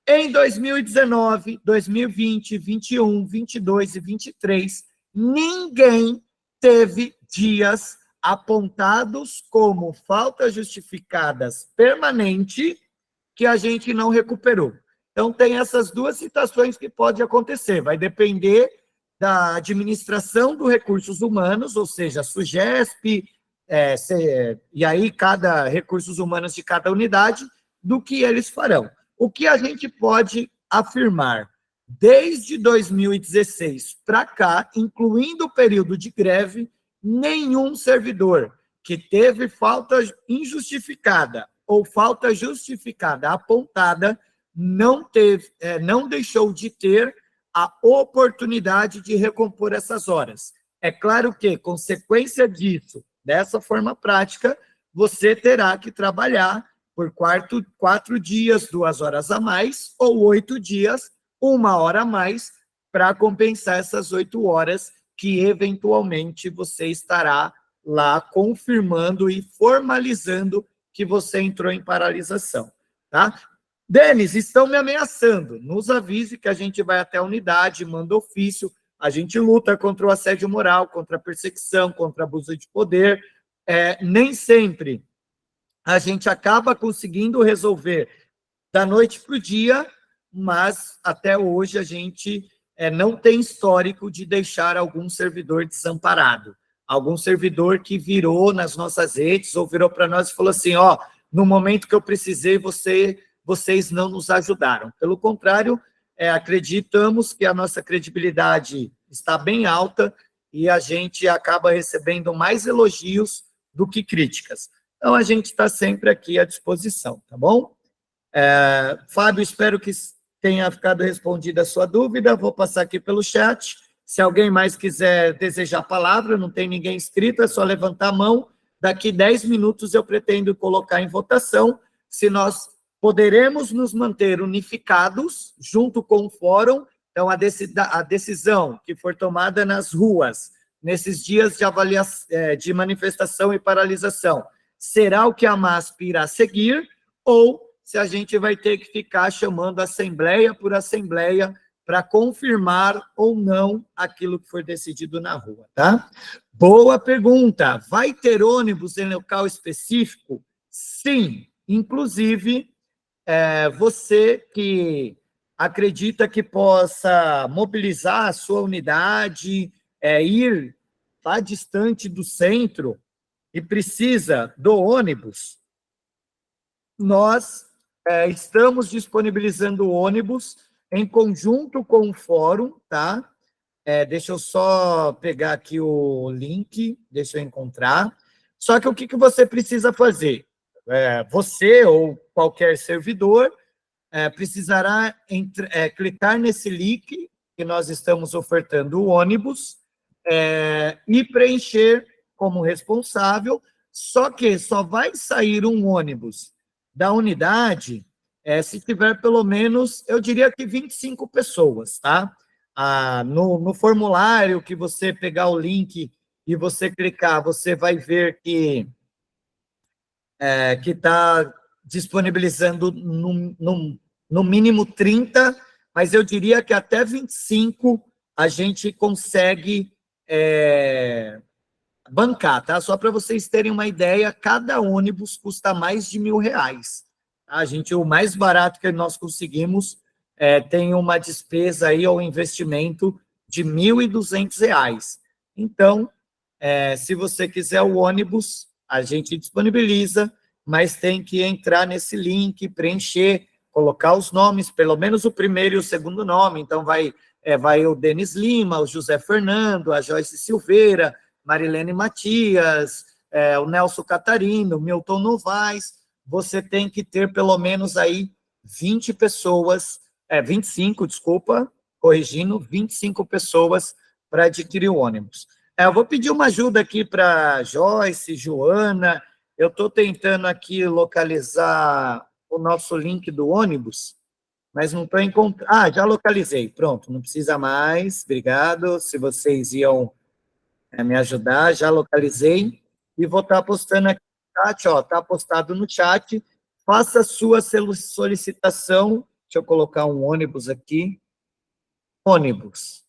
Em 2019, 2020, 21, 22 e 23, ninguém teve dias apontados como faltas justificadas permanente que a gente não recuperou. Então, tem essas 2 situações que pode acontecer. Vai depender da administração dos recursos humanos, ou seja, a SUGESP, e aí cada recursos humanos de cada unidade, do que eles farão. O que a gente pode afirmar? Desde 2016 para cá, incluindo o período de greve, nenhum servidor que teve falta injustificada ou falta justificada apontada não deixou de ter a oportunidade de recompor essas horas. É claro que, consequência disso, dessa forma prática, você terá que trabalhar por 4 dias, 2 horas a mais, ou 8 dias, 1 hora a mais, para compensar essas 8 horas que, eventualmente, você estará lá confirmando e formalizando que você entrou em paralisação, tá? Denis, estão me ameaçando. Nos avise que a gente vai até a unidade, manda ofício, a gente luta contra o assédio moral, contra a perseguição, contra abuso de poder. Nem sempre a gente acaba conseguindo resolver da noite para o dia, mas até hoje a gente não tem histórico de deixar algum servidor desamparado. Algum servidor que virou nas nossas redes ou virou para nós e falou assim, no momento que eu precisei, vocês não nos ajudaram. Pelo contrário, acreditamos que a nossa credibilidade está bem alta e a gente acaba recebendo mais elogios do que críticas. Então, a gente está sempre aqui à disposição, tá bom? Fábio, espero que tenha ficado respondida a sua dúvida. Vou passar aqui pelo chat. Se alguém mais quiser desejar a palavra, não tem ninguém inscrito, é só levantar a mão. Daqui 10 minutos eu pretendo colocar em votação se nós poderemos nos manter unificados junto com o fórum. Então, a decisão que for tomada nas ruas, nesses dias de manifestação e paralisação, será o que a MASP irá seguir, ou se a gente vai ter que ficar chamando assembleia por assembleia para confirmar ou não aquilo que for decidido na rua, tá? Boa pergunta. Vai ter ônibus em local específico? Sim. Inclusive, você que acredita que possa mobilizar a sua unidade, ir lá distante do centro e precisa do ônibus, nós estamos disponibilizando ônibus em conjunto com o fórum, tá? Deixa eu só pegar aqui o link, deixa eu encontrar. Só que o que você precisa fazer? Você ou qualquer servidor precisará clicar nesse link que nós estamos ofertando o ônibus e preencher como responsável, só que só vai sair um ônibus da unidade se tiver pelo menos, eu diria que 25 pessoas, tá? No formulário que você pegar o link e você clicar, você vai ver que está disponibilizando no mínimo 30, mas eu diria que até 25 a gente consegue bancar, tá? Só para vocês terem uma ideia, cada ônibus custa mais de R$1.000. Tá? O mais barato que nós conseguimos tem uma despesa aí, ou investimento de R$1.200. Então, se você quiser o ônibus, a gente disponibiliza, mas tem que entrar nesse link, preencher, colocar os nomes, pelo menos o primeiro e o segundo nome. Então, vai o Denis Lima, o José Fernando, a Joyce Silveira, Marilene Matias, o Nelson Catarino, Milton Novaes. Você tem que ter pelo menos aí 20 pessoas, 25, desculpa, corrigindo, 25 pessoas para adquirir o ônibus. Eu vou pedir uma ajuda aqui para Joyce, Joana. Eu estou tentando aqui localizar o nosso link do ônibus, mas não estou encontrando. Já localizei. Pronto, não precisa mais. Obrigado. Se vocês iam me ajudar, já localizei. E vou estar postando aqui no chat, está postado no chat. Faça a sua solicitação. Deixa eu colocar um ônibus aqui. Ônibus.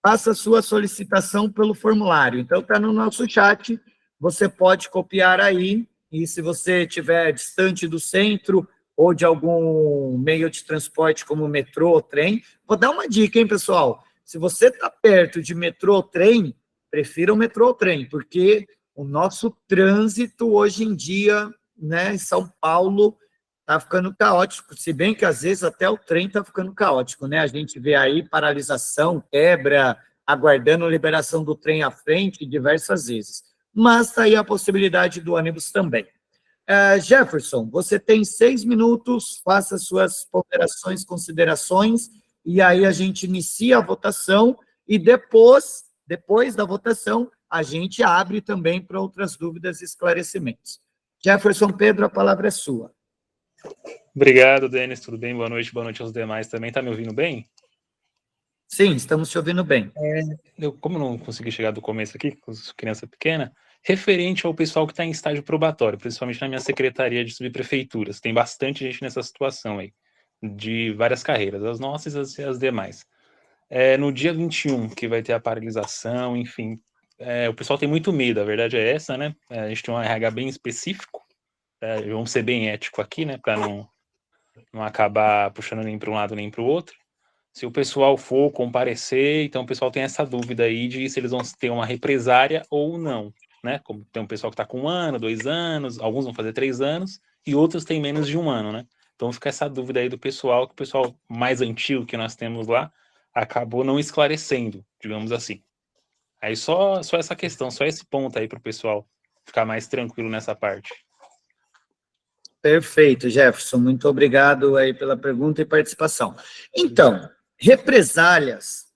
Faça a sua solicitação pelo formulário. Então, está no nosso chat, você pode copiar aí, e se você estiver distante do centro ou de algum meio de transporte como metrô ou trem, vou dar uma dica, hein, pessoal? Se você está perto de metrô ou trem, prefira o metrô ou trem, porque o nosso trânsito hoje em dia, né, em São Paulo, está ficando caótico, se bem que às vezes até o trem está ficando caótico, né? A gente vê aí paralisação, quebra, aguardando liberação do trem à frente diversas vezes. Mas está aí a possibilidade do ônibus também. Jefferson, você tem 6 minutos, faça suas ponderações, considerações, e aí a gente inicia a votação, e depois da votação, a gente abre também para outras dúvidas e esclarecimentos. Jefferson Pedro, a palavra é sua. Obrigado, Denis. Tudo bem? Boa noite aos demais também. Está me ouvindo bem? Sim, estamos te ouvindo bem. Como eu não consegui chegar do começo aqui, com criança pequena, referente ao pessoal que está em estágio probatório, principalmente na minha secretaria de subprefeituras, tem bastante gente nessa situação aí, de várias carreiras, as nossas e as demais. No dia 21, que vai ter a paralisação, enfim, o pessoal tem muito medo, a verdade é essa, né? A gente tem um RH bem específico, vamos ser bem ético aqui, né, para não acabar puxando nem para um lado nem para o outro. Se o pessoal for comparecer, então o pessoal tem essa dúvida aí de se eles vão ter uma represária ou não, né? Como tem um pessoal que está com 1 ano, 2 anos, alguns vão fazer 3 anos, e outros têm menos de 1 ano, né? Então fica essa dúvida aí do pessoal, que o pessoal mais antigo que nós temos lá acabou não esclarecendo, digamos assim. Aí só essa questão, só esse ponto aí para o pessoal ficar mais tranquilo nessa parte. Perfeito, Jefferson. Muito obrigado aí pela pergunta e participação. Então, represálias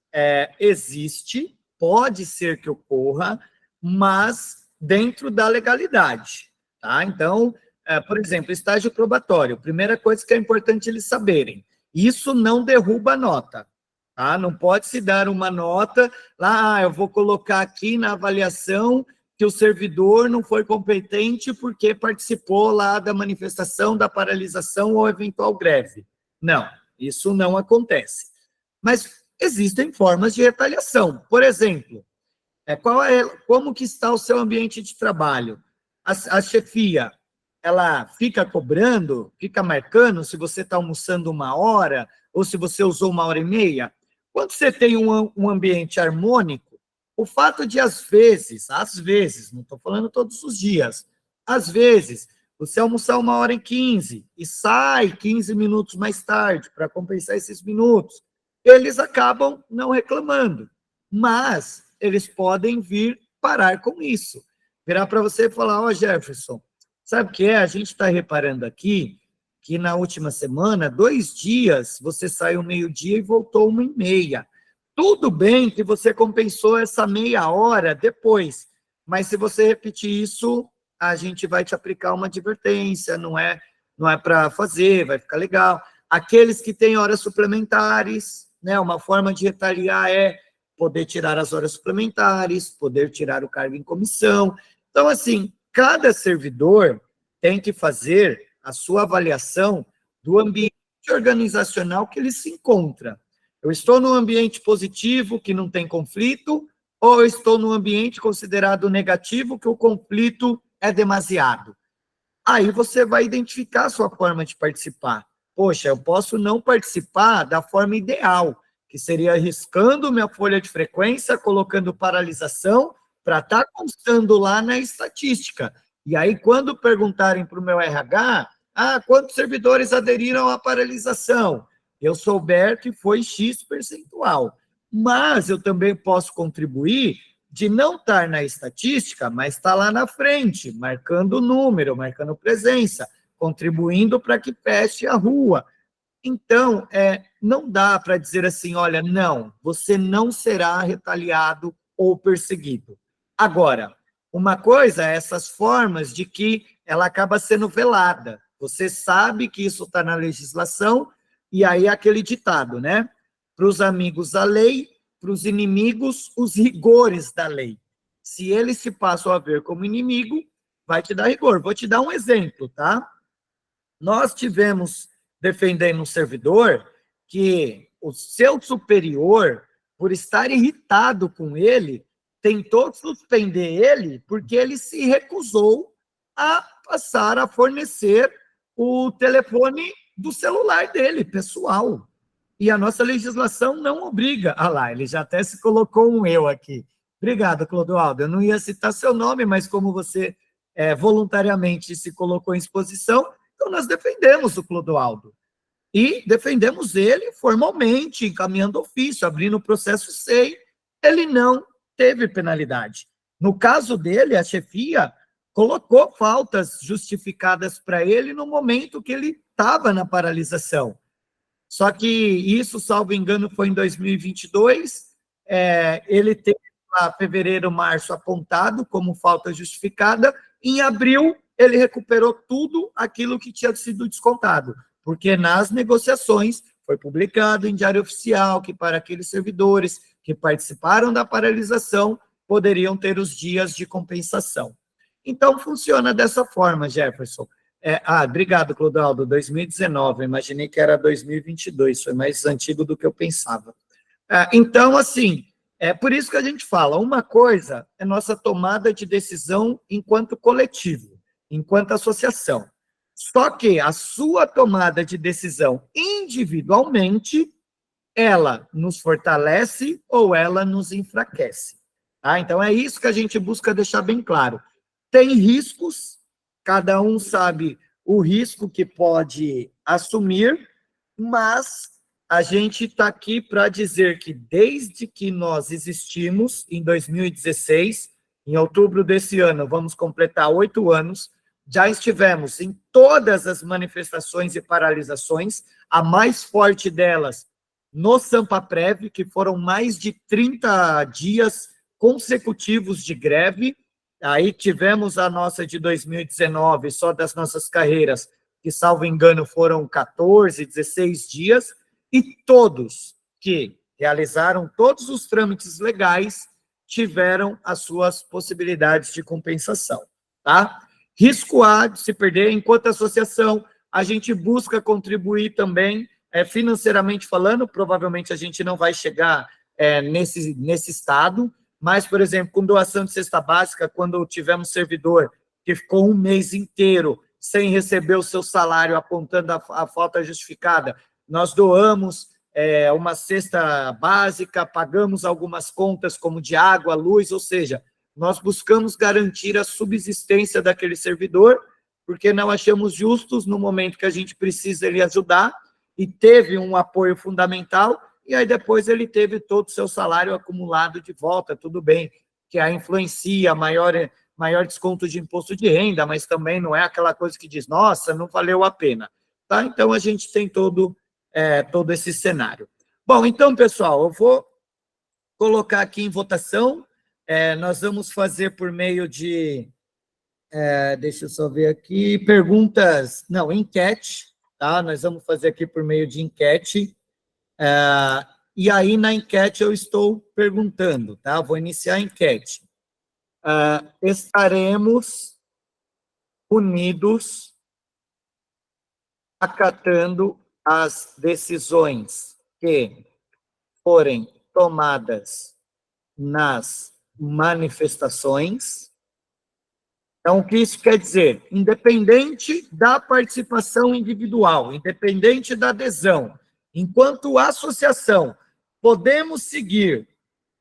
existe, pode ser que ocorra, mas dentro da legalidade, tá? Então, por exemplo, estágio probatório, primeira coisa que é importante eles saberem, isso não derruba a nota, tá? Não pode se dar uma nota, lá, eu vou colocar aqui na avaliação que o servidor não foi competente porque participou lá da manifestação, da paralisação ou eventual greve. Não, isso não acontece. Mas existem formas de retaliação. Por exemplo, como que está o seu ambiente de trabalho? A chefia, ela fica cobrando, fica marcando se você está almoçando 1 hora ou se você usou 1 hora e meia? Quando você tem um ambiente harmônico, o fato de, às vezes, não estou falando todos os dias, às vezes, você almoçar 1 hora e 15 e sai 15 minutos mais tarde para compensar esses minutos, eles acabam não reclamando, mas eles podem vir parar com isso. Virar para você e falar, ó, Jefferson, sabe o que é? A gente está reparando aqui que na última semana, 2 dias, você saiu 12:00 e voltou 1h30. Tudo bem que você compensou essa meia hora depois, mas se você repetir isso, a gente vai te aplicar uma advertência, não é para fazer, vai ficar legal. Aqueles que têm horas suplementares, né, uma forma de retaliar é poder tirar as horas suplementares, poder tirar o cargo em comissão. Então, assim, cada servidor tem que fazer a sua avaliação do ambiente organizacional que ele se encontra. Eu estou num ambiente positivo, que não tem conflito, ou eu estou num ambiente considerado negativo, que o conflito é demasiado? Aí você vai identificar a sua forma de participar. Poxa, eu posso não participar da forma ideal, que seria arriscando minha folha de frequência, colocando paralisação, para estar constando lá na estatística. E aí, quando perguntarem para o meu RH, quantos servidores aderiram à paralisação? Eu souber que foi X percentual. Mas eu também posso contribuir de não estar na estatística, mas estar lá na frente, marcando o número, marcando presença, contribuindo para que feche a rua. Então, não dá para dizer assim, olha, não, você não será retaliado ou perseguido. Agora, uma coisa é essas formas de que ela acaba sendo velada. Você sabe que isso está na legislação, e aí aquele ditado, né? Para os amigos a lei, para os inimigos os rigores da lei. Se eles se passam a ver como inimigo, vai te dar rigor. Vou te dar um exemplo, tá? Nós tivemos defendendo um servidor que o seu superior, por estar irritado com ele, tentou suspender ele porque ele se recusou a passar a fornecer o telefone do celular dele, pessoal. E a nossa legislação não obriga. Lá, ele já até se colocou um eu aqui. Obrigado, Clodoaldo. Eu não ia citar seu nome, mas como você voluntariamente se colocou em exposição, então nós defendemos o Clodoaldo. E defendemos ele formalmente, encaminhando ofício, abrindo o processo SEI. Ele não teve penalidade. No caso dele, a chefia colocou faltas justificadas para ele no momento que ele estava na paralisação. Só que isso, salvo engano, foi em 2022, ele teve lá fevereiro, março apontado como falta justificada, em abril ele recuperou tudo aquilo que tinha sido descontado, porque nas negociações foi publicado em Diário Oficial que para aqueles servidores que participaram da paralisação poderiam ter os dias de compensação. Então, funciona dessa forma, Jefferson. Obrigado, Clodoaldo, 2019, eu imaginei que era 2022, foi mais antigo do que eu pensava. Então, assim, é por isso que a gente fala, uma coisa é nossa tomada de decisão enquanto coletivo, enquanto associação. Só que a sua tomada de decisão individualmente, ela nos fortalece ou ela nos enfraquece. Tá? Então, é isso que a gente busca deixar bem claro. Tem riscos, cada um sabe o risco que pode assumir, mas a gente está aqui para dizer que desde que nós existimos, em 2016, Em outubro desse ano, vamos completar 8 anos, já estivemos em todas as manifestações e paralisações, a mais forte delas no Sampaprev, que foram mais de 30 dias consecutivos de greve. Aí tivemos a nossa de 2019, só das nossas carreiras, que, salvo engano, foram 14, 16 dias, e todos que realizaram todos os trâmites legais tiveram as suas possibilidades de compensação, tá? Risco A de se perder, enquanto associação, a gente busca contribuir também, financeiramente falando, provavelmente a gente não vai chegar nesse estado, mas, por exemplo, com doação de cesta básica, quando tivemos servidor que ficou um mês inteiro sem receber o seu salário, apontando a falta justificada, nós doamos uma cesta básica, pagamos algumas contas, como de água, luz, ou seja, nós buscamos garantir a subsistência daquele servidor, porque não achamos justos, no momento que a gente precisa ele ajudar, e teve um apoio fundamental, e aí depois ele teve todo o seu salário acumulado de volta, tudo bem, que aí influencia, maior desconto de imposto de renda, mas também não é aquela coisa que diz, nossa, não valeu a pena. Tá? Então, a gente tem todo esse cenário. Bom, então, pessoal, eu vou colocar aqui em votação, nós vamos fazer por meio de, deixa eu só ver aqui, enquete, tá? Nós vamos fazer aqui por meio de enquete, e aí na enquete eu estou perguntando, tá? Vou iniciar a enquete. Estaremos unidos acatando as decisões que forem tomadas nas manifestações. Então, o que isso quer dizer? Independente da participação individual, independente da adesão, enquanto associação, podemos seguir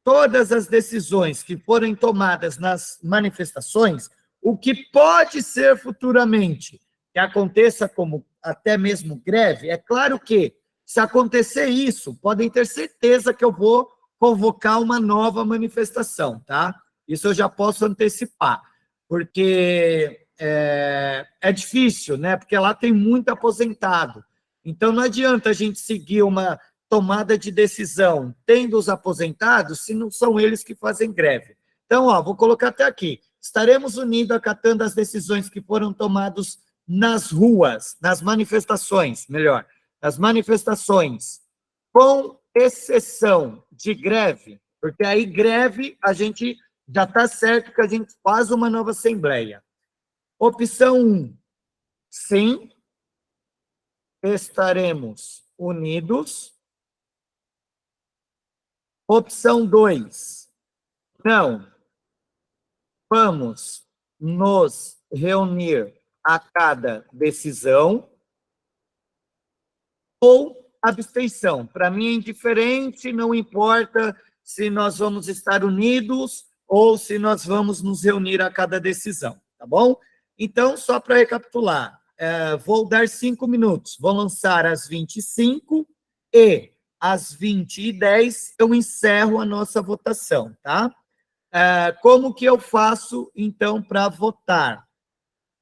todas as decisões que forem tomadas nas manifestações, o que pode ser futuramente que aconteça como até mesmo greve, é claro que, se acontecer isso, podem ter certeza que eu vou convocar uma nova manifestação, tá? Isso eu já posso antecipar, porque é difícil, né? Porque lá tem muito aposentado. Então, não adianta a gente seguir uma tomada de decisão tendo os aposentados, se não são eles que fazem greve. Então, vou colocar até aqui. Estaremos unidos acatando as decisões que foram tomadas nas ruas, nas manifestações, melhor, nas manifestações, com exceção de greve, porque aí greve a gente já está certo que a gente faz uma nova assembleia. Opção 1, sim, estaremos unidos. Opção 2, não, vamos nos reunir a cada decisão. Ou abstenção. Para mim é indiferente, não importa se nós vamos estar unidos ou se nós vamos nos reunir a cada decisão, tá bom? Então, só para recapitular, vou dar 5 minutos, vou lançar às 25 e às 20h10 eu encerro a nossa votação, tá? Como que eu faço, então, para votar?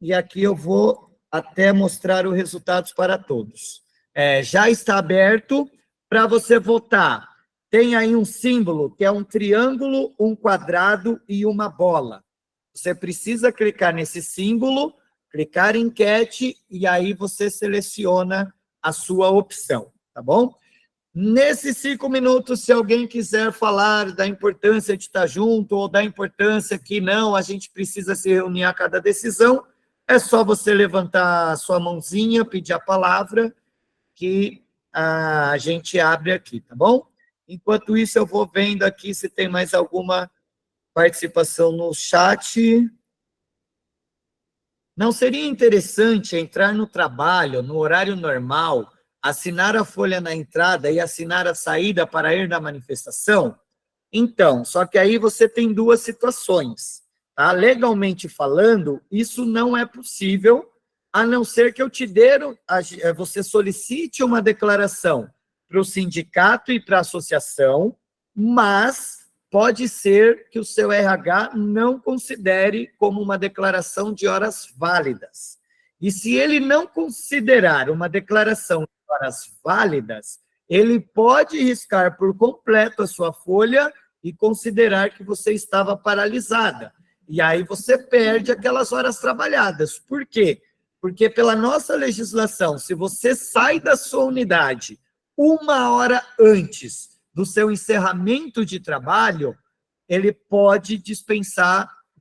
E aqui eu vou até mostrar os resultados para todos. Já está aberto para você votar. Tem aí um símbolo, que é um triângulo, um quadrado e uma bola. Você precisa clicar nesse símbolo, clicar em enquete, e aí você seleciona a sua opção, tá bom? Nesses 5 minutos, se alguém quiser falar da importância de estar junto, ou da importância que não, a gente precisa se reunir a cada decisão, é só você levantar a sua mãozinha, pedir a palavra, que a gente abre aqui, tá bom? Enquanto isso, eu vou vendo aqui se tem mais alguma participação no chat. Não seria interessante entrar no trabalho, no horário normal, assinar a folha na entrada e assinar a saída para ir na manifestação? Então, só que aí você tem 2 situações, tá? Legalmente falando, isso não é possível, a não ser que eu você solicite uma declaração para o sindicato e para a associação, mas pode ser que o seu RH não considere como uma declaração de horas válidas. E se ele não considerar uma declaração de horas válidas, ele pode riscar por completo a sua folha e considerar que você estava paralisada. E aí você perde aquelas horas trabalhadas. Por quê? Porque pela nossa legislação, se você sai da sua unidade 1 hora antes do seu encerramento de trabalho, ele pode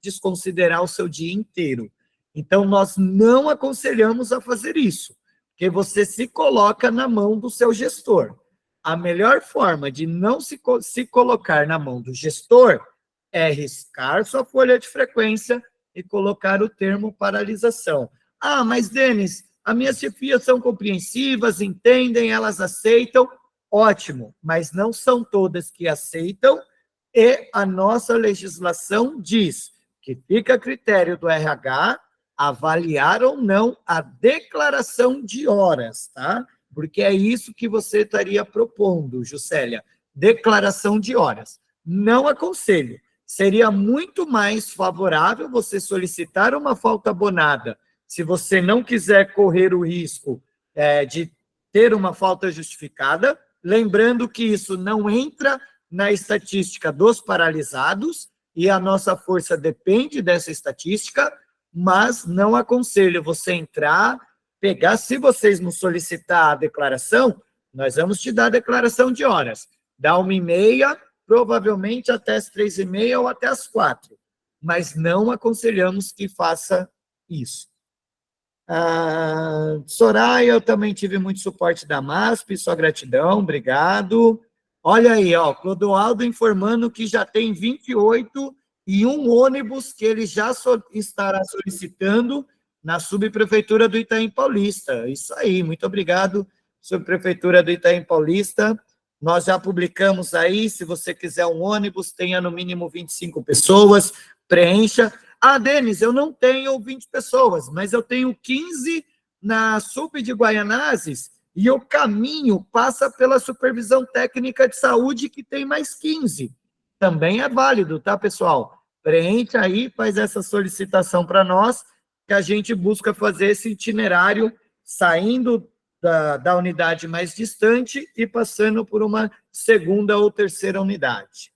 desconsiderar o seu dia inteiro. Então, nós não aconselhamos a fazer isso, porque você se coloca na mão do seu gestor. A melhor forma de não se colocar na mão do gestor é riscar sua folha de frequência e colocar o termo paralisação. Ah, mas, Denis, as minhas chefias são compreensivas, entendem, elas aceitam. Ótimo, mas não são todas que aceitam, e a nossa legislação diz que fica a critério do RH avaliar ou não a declaração de horas, tá? Porque é isso que você estaria propondo, Juscelia, declaração de horas. Não aconselho. Seria muito mais favorável você solicitar uma falta abonada, se você não quiser correr o risco de ter uma falta justificada, lembrando que isso não entra na estatística dos paralisados, e a nossa força depende dessa estatística, mas não aconselho você entrar, pegar, se vocês nos solicitar a declaração, nós vamos te dar a declaração de horas. Dá 1h30, provavelmente até as 3h30 ou até as 4h, mas não aconselhamos que faça isso. Soraya, eu também tive muito suporte da MASP, só gratidão, obrigado. Olha aí, ó, Clodoaldo informando que já tem 28 e um ônibus que ele já estará solicitando na subprefeitura do Itaim Paulista. Isso aí, muito obrigado, subprefeitura do Itaim Paulista. Nós já publicamos aí, se você quiser um ônibus, tenha no mínimo 25 pessoas, preencha. Ah, Denis, eu não tenho 20 pessoas, mas eu tenho 15 na sub de Guaianazes e o caminho passa pela supervisão técnica de saúde que tem mais 15. Também é válido, tá, pessoal? Preencha aí, faz essa solicitação para nós, que a gente busca fazer esse itinerário saindo da unidade mais distante e passando por uma segunda ou terceira unidade.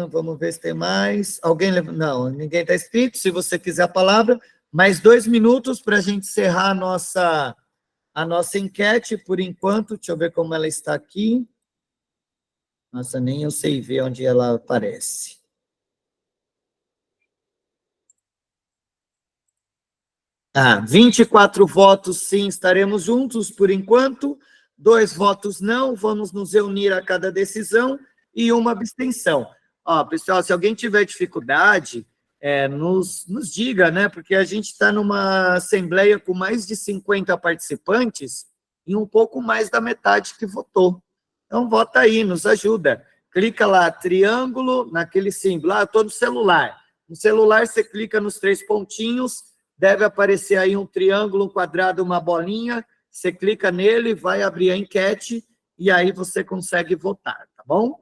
Vamos ver se tem mais. Alguém? Não, ninguém está inscrito. Se você quiser a palavra, mais 2 minutos para a gente encerrar a nossa enquete, por enquanto. Deixa eu ver como ela está aqui. Nossa, nem eu sei ver onde ela aparece. Ah, 24 votos sim, estaremos juntos por enquanto. 2 votos não, vamos nos reunir a cada decisão, e uma abstenção. Ó, pessoal, se alguém tiver dificuldade, nos diga, né? Porque a gente está numa assembleia com mais de 50 participantes e um pouco mais da metade que votou. Então, vota aí, nos ajuda. Clica lá, triângulo, naquele símbolo. Ah, eu estou no celular. No celular, você clica nos 3 pontinhos, deve aparecer aí um triângulo, um quadrado, uma bolinha. Você clica nele, vai abrir a enquete, e aí você consegue votar, tá bom?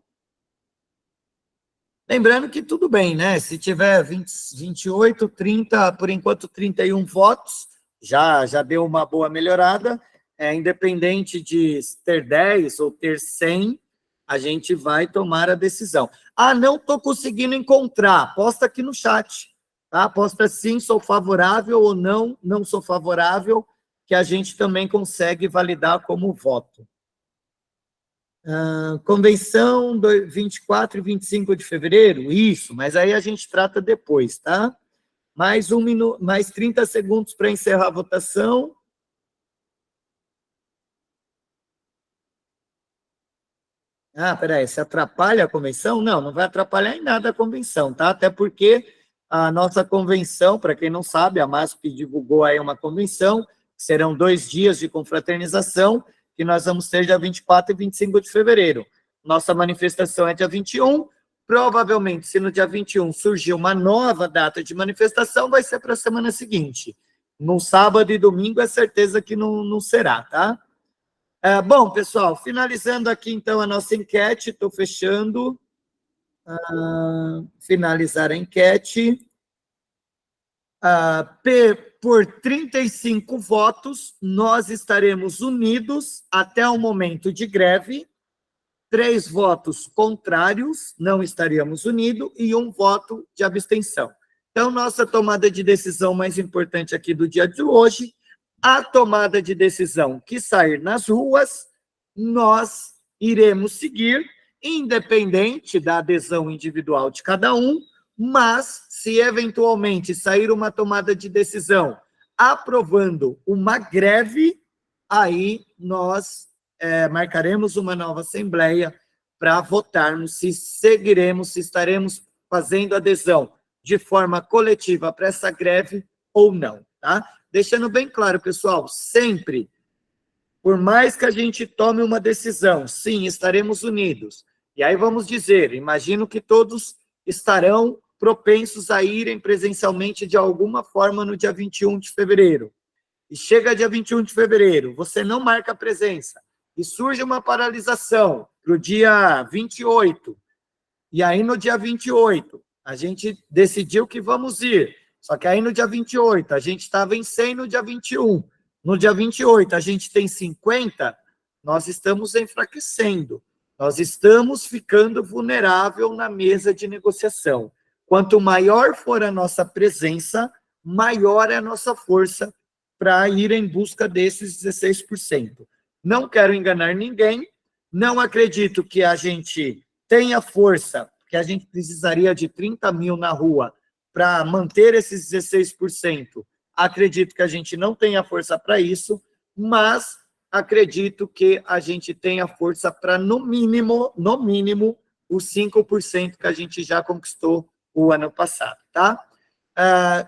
Lembrando que tudo bem, né? Se tiver 28, 30, por enquanto 31 votos, já deu uma boa melhorada. Independente de ter 10 ou ter 100, a gente vai tomar a decisão. Ah, não estou conseguindo encontrar. Posta aqui no chat, tá? Posta sim, sou favorável, ou não, não sou favorável, que a gente também consegue validar como voto. Convenção 24 e 25 de fevereiro? Isso, mas aí a gente trata depois, tá? Mais 1 minuto, mais 30 segundos para encerrar a votação. Ah, peraí, se atrapalha a convenção? Não, não vai atrapalhar em nada a convenção, tá? Até porque a nossa convenção, para quem não sabe, a MASP divulgou aí uma convenção, serão 2 dias de confraternização, que nós vamos ter dia 24 e 25 de fevereiro. Nossa manifestação é dia 21, provavelmente, se no dia 21 surgir uma nova data de manifestação, vai ser para a semana seguinte. No sábado e domingo, é certeza que não será, tá? Bom, pessoal, finalizando aqui, então, a nossa enquete, estou fechando. Finalizar a enquete. Por 35 votos, nós estaremos unidos até o momento de greve. 3 votos contrários, não estaríamos unidos, e 1 voto de abstenção. Então, nossa tomada de decisão mais importante aqui do dia de hoje, a tomada de decisão que sair nas ruas, nós iremos seguir, independente da adesão individual de cada um, mas se eventualmente sair uma tomada de decisão aprovando uma greve, aí nós marcaremos uma nova assembleia para votarmos se seguiremos, se estaremos fazendo adesão de forma coletiva para essa greve ou não, tá? Deixando bem claro, pessoal, sempre, por mais que a gente tome uma decisão, sim, estaremos unidos. E aí vamos dizer, imagino que todos estarão propensos a irem presencialmente de alguma forma no dia 21 de fevereiro. E chega dia 21 de fevereiro, você não marca presença, e surge uma paralisação para o dia 28, e aí no dia 28, a gente decidiu que vamos ir, só que aí no dia 28, a gente está vencendo no dia 21, no dia 28 a gente tem 50, nós estamos enfraquecendo, nós estamos ficando vulnerável na mesa de negociação. Quanto maior for a nossa presença, maior é a nossa força para ir em busca desses 16%. Não quero enganar ninguém, não acredito que a gente tenha força, que a gente precisaria de 30 mil na rua para manter esses 16%. Acredito que a gente não tenha força para isso, mas acredito que a gente tenha força para, no mínimo, os 5% que a gente já conquistou o ano passado, tá?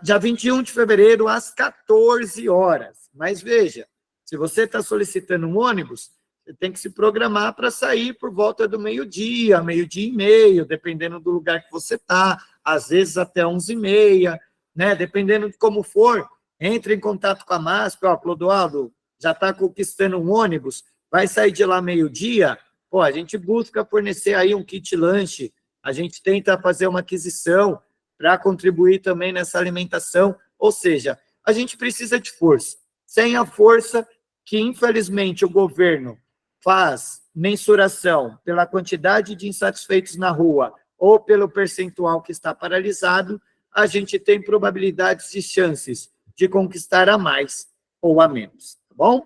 Dia 21 de fevereiro, às 14 horas. Mas veja, se você está solicitando um ônibus, você tem que se programar para sair por volta do meio-dia, meio-dia e meio, dependendo do lugar que você está, às vezes até 11h30, né? Dependendo de como for, entre em contato com a MASP, Clodoaldo, já está conquistando um ônibus, vai sair de lá meio-dia, a gente busca fornecer aí um kit lanche, a gente tenta fazer uma aquisição para contribuir também nessa alimentação, ou seja, a gente precisa de força. Sem a força que, infelizmente, o governo faz mensuração pela quantidade de insatisfeitos na rua ou pelo percentual que está paralisado, a gente tem probabilidades de chances de conquistar a mais ou a menos, tá bom?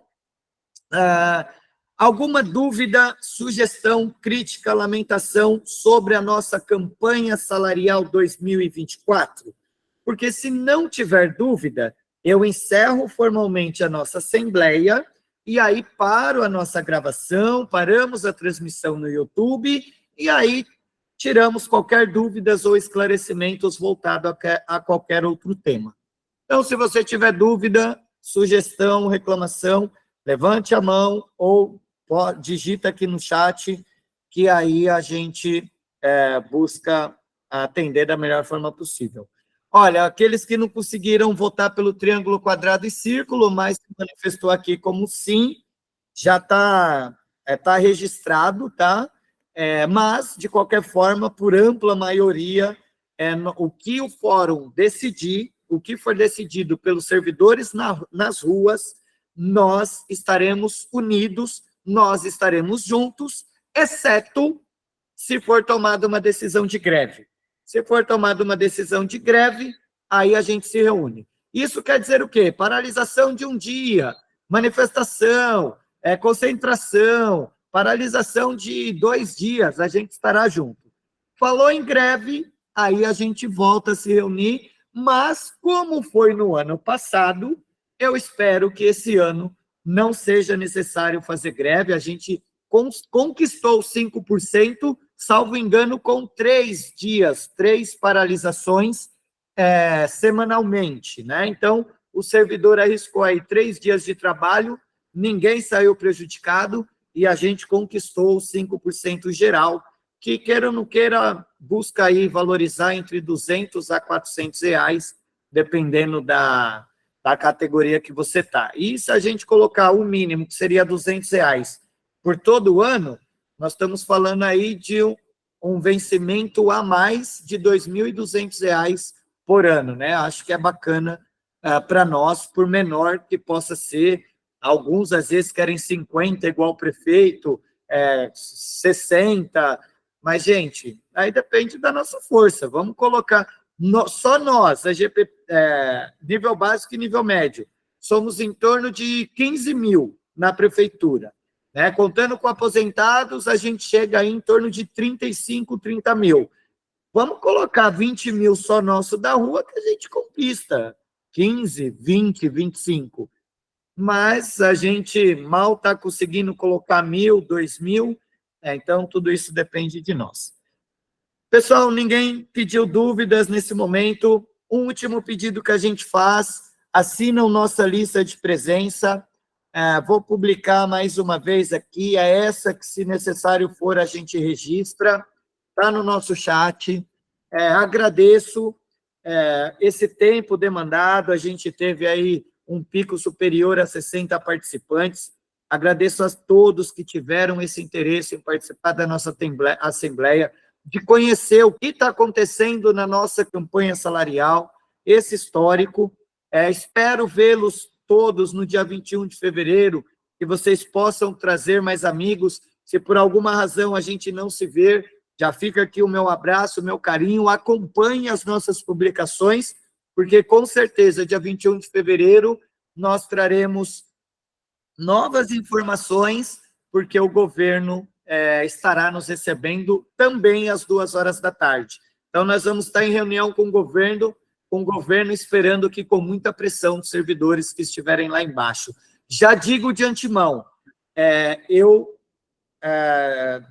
Alguma dúvida, sugestão, crítica, lamentação sobre a nossa campanha salarial 2024? Porque se não tiver dúvida, eu encerro formalmente a nossa assembleia e aí paro a nossa gravação, paramos a transmissão no YouTube e aí tiramos qualquer dúvidas ou esclarecimentos voltado a qualquer outro tema. Então, se você tiver dúvida, sugestão, reclamação, levante a mão ou digita aqui no chat, que aí a gente busca atender da melhor forma possível. Olha, aqueles que não conseguiram votar pelo triângulo, quadrado e círculo, mas se manifestou aqui como sim, já está registrado, tá? Mas, de qualquer forma, por ampla maioria, o que o fórum decidir, o que for decidido pelos servidores nas ruas, nós estaremos unidos, nós estaremos juntos, exceto se for tomada uma decisão de greve. Se for tomada uma decisão de greve, aí a gente se reúne. Isso quer dizer o quê? Paralisação de um dia, manifestação, concentração, paralisação de 2 dias, a gente estará junto. Falou em greve, aí a gente volta a se reunir, mas como foi no ano passado, eu espero que esse ano não seja necessário fazer greve, a gente conquistou 5%, salvo engano, com 3 dias, 3 paralisações semanalmente, né? Então, o servidor arriscou aí 3 dias de trabalho, ninguém saiu prejudicado e a gente conquistou 5% geral, que, queira ou não queira, busca aí valorizar entre R$200 a R$400, dependendo da da categoria que você está. E se a gente colocar o mínimo, que seria R$200 por todo ano, nós estamos falando aí de um vencimento a mais de R$2.200 por ano, né? Acho que é bacana para nós, por menor que possa ser. Alguns, às vezes, querem 50, igual o prefeito, 60, mas, gente, aí depende da nossa força. Vamos colocar, só nós, a GP, nível básico e nível médio, somos em torno de 15 mil na prefeitura, né? Contando com aposentados, a gente chega aí em torno de 35, 30 mil. Vamos colocar 20 mil só nosso da rua, que a gente conquista 15, 20, 25. Mas a gente mal está conseguindo colocar 1.000, 2.000, então tudo isso depende de nós. Pessoal, ninguém pediu dúvidas nesse momento. Um último pedido que a gente faz, assinam nossa lista de presença. Vou publicar mais uma vez aqui, é essa que, se necessário for, a gente registra, está no nosso chat. Agradeço esse tempo demandado, a gente teve aí um pico superior a 60 participantes. Agradeço a todos que tiveram esse interesse em participar da nossa assembleia, de conhecer o que está acontecendo na nossa campanha salarial, esse histórico. Espero vê-los todos no dia 21 de fevereiro, que vocês possam trazer mais amigos. Se por alguma razão a gente não se ver, já fica aqui o meu abraço, o meu carinho. Acompanhe as nossas publicações, porque com certeza, dia 21 de fevereiro, nós traremos novas informações, porque o governo estará nos recebendo também às 2h da tarde. Então, nós vamos estar em reunião com o governo esperando que, com muita pressão dos servidores que estiverem lá embaixo. Já digo de antemão,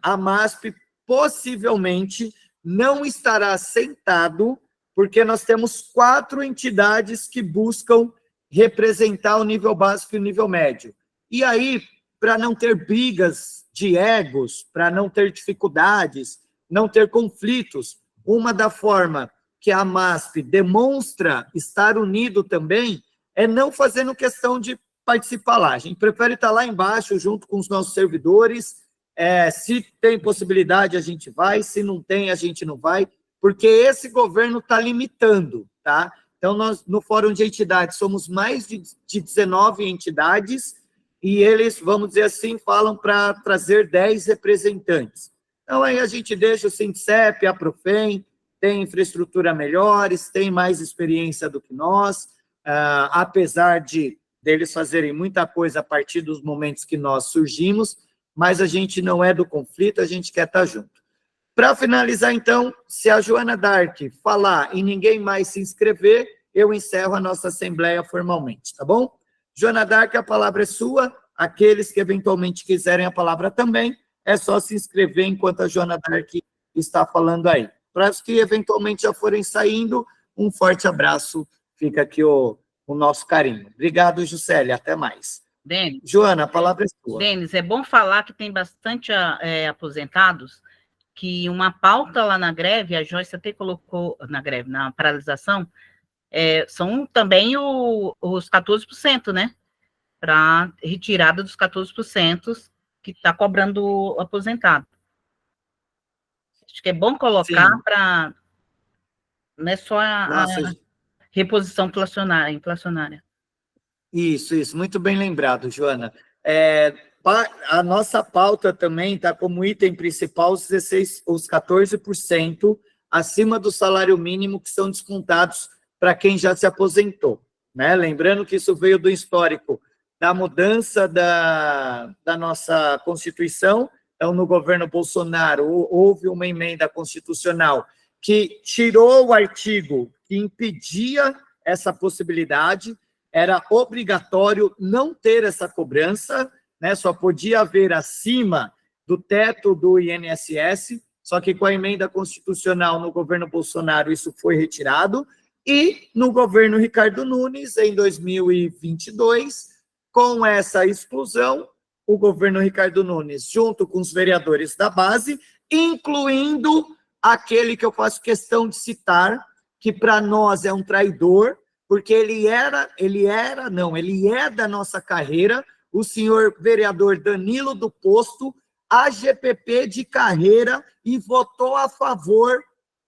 a MASP possivelmente não estará sentado, porque nós temos 4 entidades que buscam representar o nível básico e o nível médio. E aí, para não ter brigas de egos, para não ter dificuldades, não ter conflitos, uma da forma que a MASP demonstra estar unido também é não fazendo questão de participar lá. A gente prefere estar lá embaixo, junto com os nossos servidores. Se tem possibilidade, a gente vai. Se não tem, a gente não vai, porque esse governo está limitando, tá? Então, nós, no Fórum de Entidades, somos mais de 19 entidades, e eles, vamos dizer assim, falam para trazer 10 representantes. Então, aí a gente deixa o Sindicep, a Profem, tem infraestrutura melhores, tem mais experiência do que nós, apesar deles fazerem muita coisa a partir dos momentos que nós surgimos, mas a gente não é do conflito, a gente quer estar junto. Para finalizar, então, se a Joana Dark falar e ninguém mais se inscrever, eu encerro a nossa assembleia formalmente, tá bom? Joana Dark, a palavra é sua. Aqueles que eventualmente quiserem a palavra também, é só se inscrever enquanto a Joana Dark está falando aí. Para os que eventualmente já forem saindo, um forte abraço. Fica aqui o nosso carinho. Obrigado, Juscelia. Até mais. Denis, Joana, a palavra é sua. Denis, é bom falar que tem bastante aposentados, que uma pauta lá na greve, a Joyce até colocou na greve, na paralisação, são também os 14%, né? Para retirada dos 14% que está cobrando o aposentado. Acho que é bom colocar para... Não é só a reposição inflacionária. Isso, muito bem lembrado, Joana. A nossa pauta também está como item principal os 14% acima do salário mínimo que são descontados para quem já se aposentou, né? Lembrando que isso veio do histórico da mudança da nossa Constituição. Então, no governo Bolsonaro, houve uma emenda constitucional que tirou o artigo que impedia essa possibilidade. Era obrigatório não ter essa cobrança, né? Só podia haver acima do teto do INSS, só que com a emenda constitucional no governo Bolsonaro isso foi retirado, e no governo Ricardo Nunes, em 2022, com essa exclusão, o governo Ricardo Nunes, junto com os vereadores da base, incluindo aquele que eu faço questão de citar, que para nós é um traidor, porque ele é da nossa carreira, o senhor vereador Danilo do Posto, AGPP de carreira, e votou a favor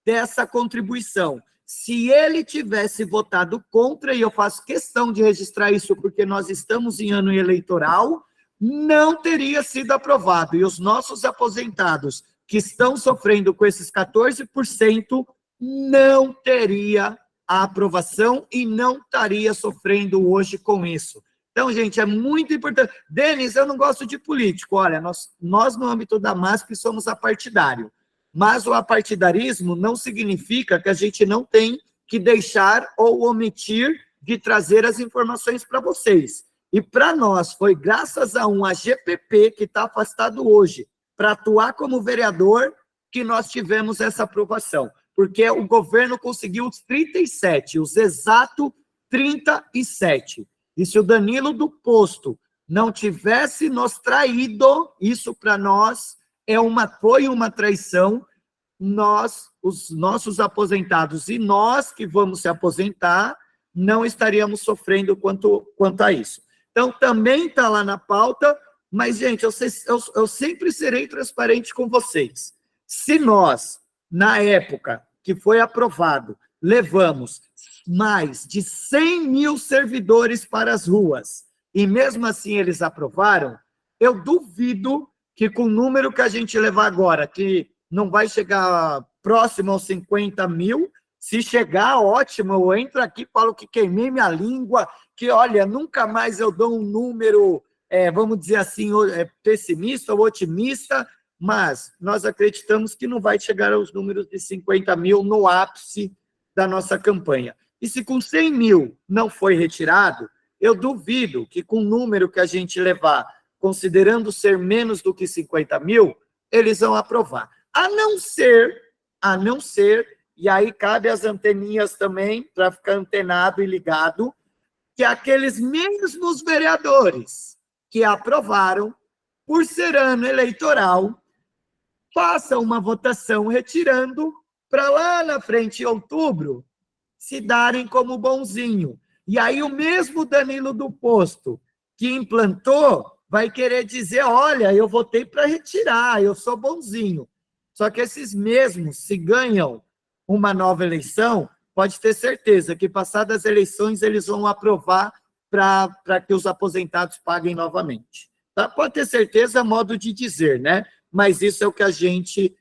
dessa contribuição. Se ele tivesse votado contra, e eu faço questão de registrar isso porque nós estamos em ano eleitoral, não teria sido aprovado. E os nossos aposentados que estão sofrendo com esses 14%, não teria a aprovação e não estaria sofrendo hoje com isso. Então, gente, é muito importante. Denis, eu não gosto de político. Olha, nós no âmbito da MASP somos apartidário. Mas o apartidarismo não significa que a gente não tem que deixar ou omitir de trazer as informações para vocês. E para nós, foi graças a um AGPP que está afastado hoje, para atuar como vereador, que nós tivemos essa aprovação. Porque o governo conseguiu os 37, os exatos 37. E se o Danilo do Posto não tivesse nos traído, isso para nós foi uma traição. Nós, os nossos aposentados e nós que vamos se aposentar, não estaríamos sofrendo quanto a isso. Então, também está lá na pauta, mas, gente, eu sempre serei transparente com vocês. Se nós, na época que foi aprovado, levamos mais de 100 mil servidores para as ruas, e mesmo assim eles aprovaram, eu duvido que com o número que a gente levar agora, que não vai chegar próximo aos 50 mil, se chegar, ótimo, eu entro aqui, falo que queimei minha língua, que, olha, nunca mais eu dou um número, vamos dizer assim, pessimista ou otimista, mas nós acreditamos que não vai chegar aos números de 50 mil no ápice da nossa campanha. E se com 100 mil não foi retirado, eu duvido que com o número que a gente levar, considerando ser menos do que 50 mil, eles vão aprovar. A não ser, e aí cabe as anteninhas também, para ficar antenado e ligado, que aqueles mesmos vereadores que aprovaram, por ser ano eleitoral, façam uma votação retirando, para lá na frente, em outubro, se darem como bonzinho. E aí o mesmo Danilo do Posto, que implantou, vai querer dizer, olha, eu votei para retirar, eu sou bonzinho. Só que esses mesmos, se ganham uma nova eleição, pode ter certeza que, passadas as eleições, eles vão aprovar para que os aposentados paguem novamente. Tá? Pode ter certeza, modo de dizer, né? Mas isso é o que a gente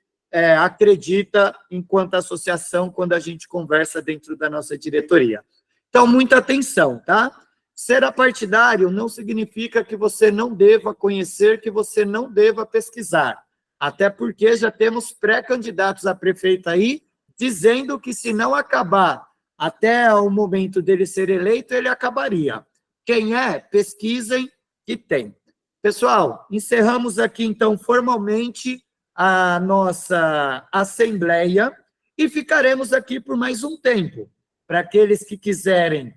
acredita enquanto associação, quando a gente conversa dentro da nossa diretoria. Então, muita atenção, tá? Ser apartidário não significa que você não deva conhecer, que você não deva pesquisar. Até porque já temos pré-candidatos a prefeito aí, dizendo que se não acabar até o momento dele ser eleito, ele acabaria. Quem é? Pesquisem que tem. Pessoal, encerramos aqui, então, formalmente a nossa assembleia e ficaremos aqui por mais um tempo. Para aqueles que quiserem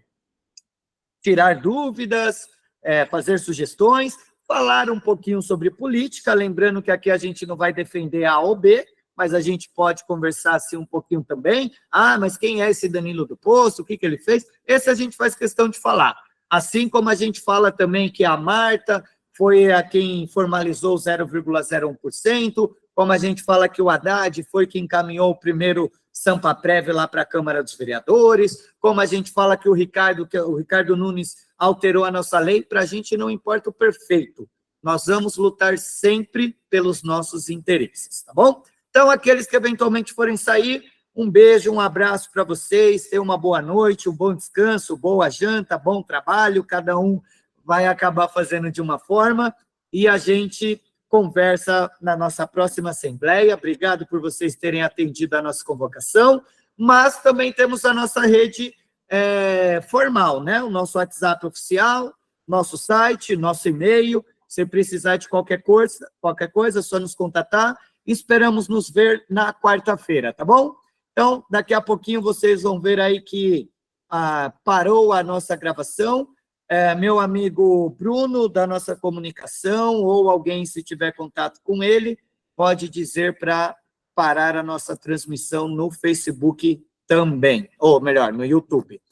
tirar dúvidas, fazer sugestões, falar um pouquinho sobre política, lembrando que aqui a gente não vai defender A ou B, mas a gente pode conversar assim um pouquinho também. Ah, mas quem é esse Danilo do Posto? O que ele fez? Esse a gente faz questão de falar. Assim como a gente fala também que a Marta foi a quem formalizou 0,01%, como a gente fala que o Haddad foi quem encaminhou o primeiro Sampaprev lá para a Câmara dos Vereadores, como a gente fala que o Ricardo Nunes alterou a nossa lei, para a gente não importa o perfeito. Nós vamos lutar sempre pelos nossos interesses, tá bom? Então, aqueles que eventualmente forem sair, um beijo, um abraço para vocês, tenham uma boa noite, um bom descanso, boa janta, bom trabalho, cada um vai acabar fazendo de uma forma, e a gente conversa na nossa próxima assembleia. Obrigado por vocês terem atendido a nossa convocação, mas também temos a nossa rede formal, né? O nosso WhatsApp oficial, nosso site, nosso e-mail. Se precisar de qualquer coisa, é só nos contatar. Esperamos nos ver na quarta-feira, tá bom? Então, daqui a pouquinho vocês vão ver aí que parou a nossa gravação. Meu amigo Bruno, da nossa comunicação, ou alguém, se tiver contato com ele, pode dizer para parar a nossa transmissão no Facebook também, ou melhor, no YouTube.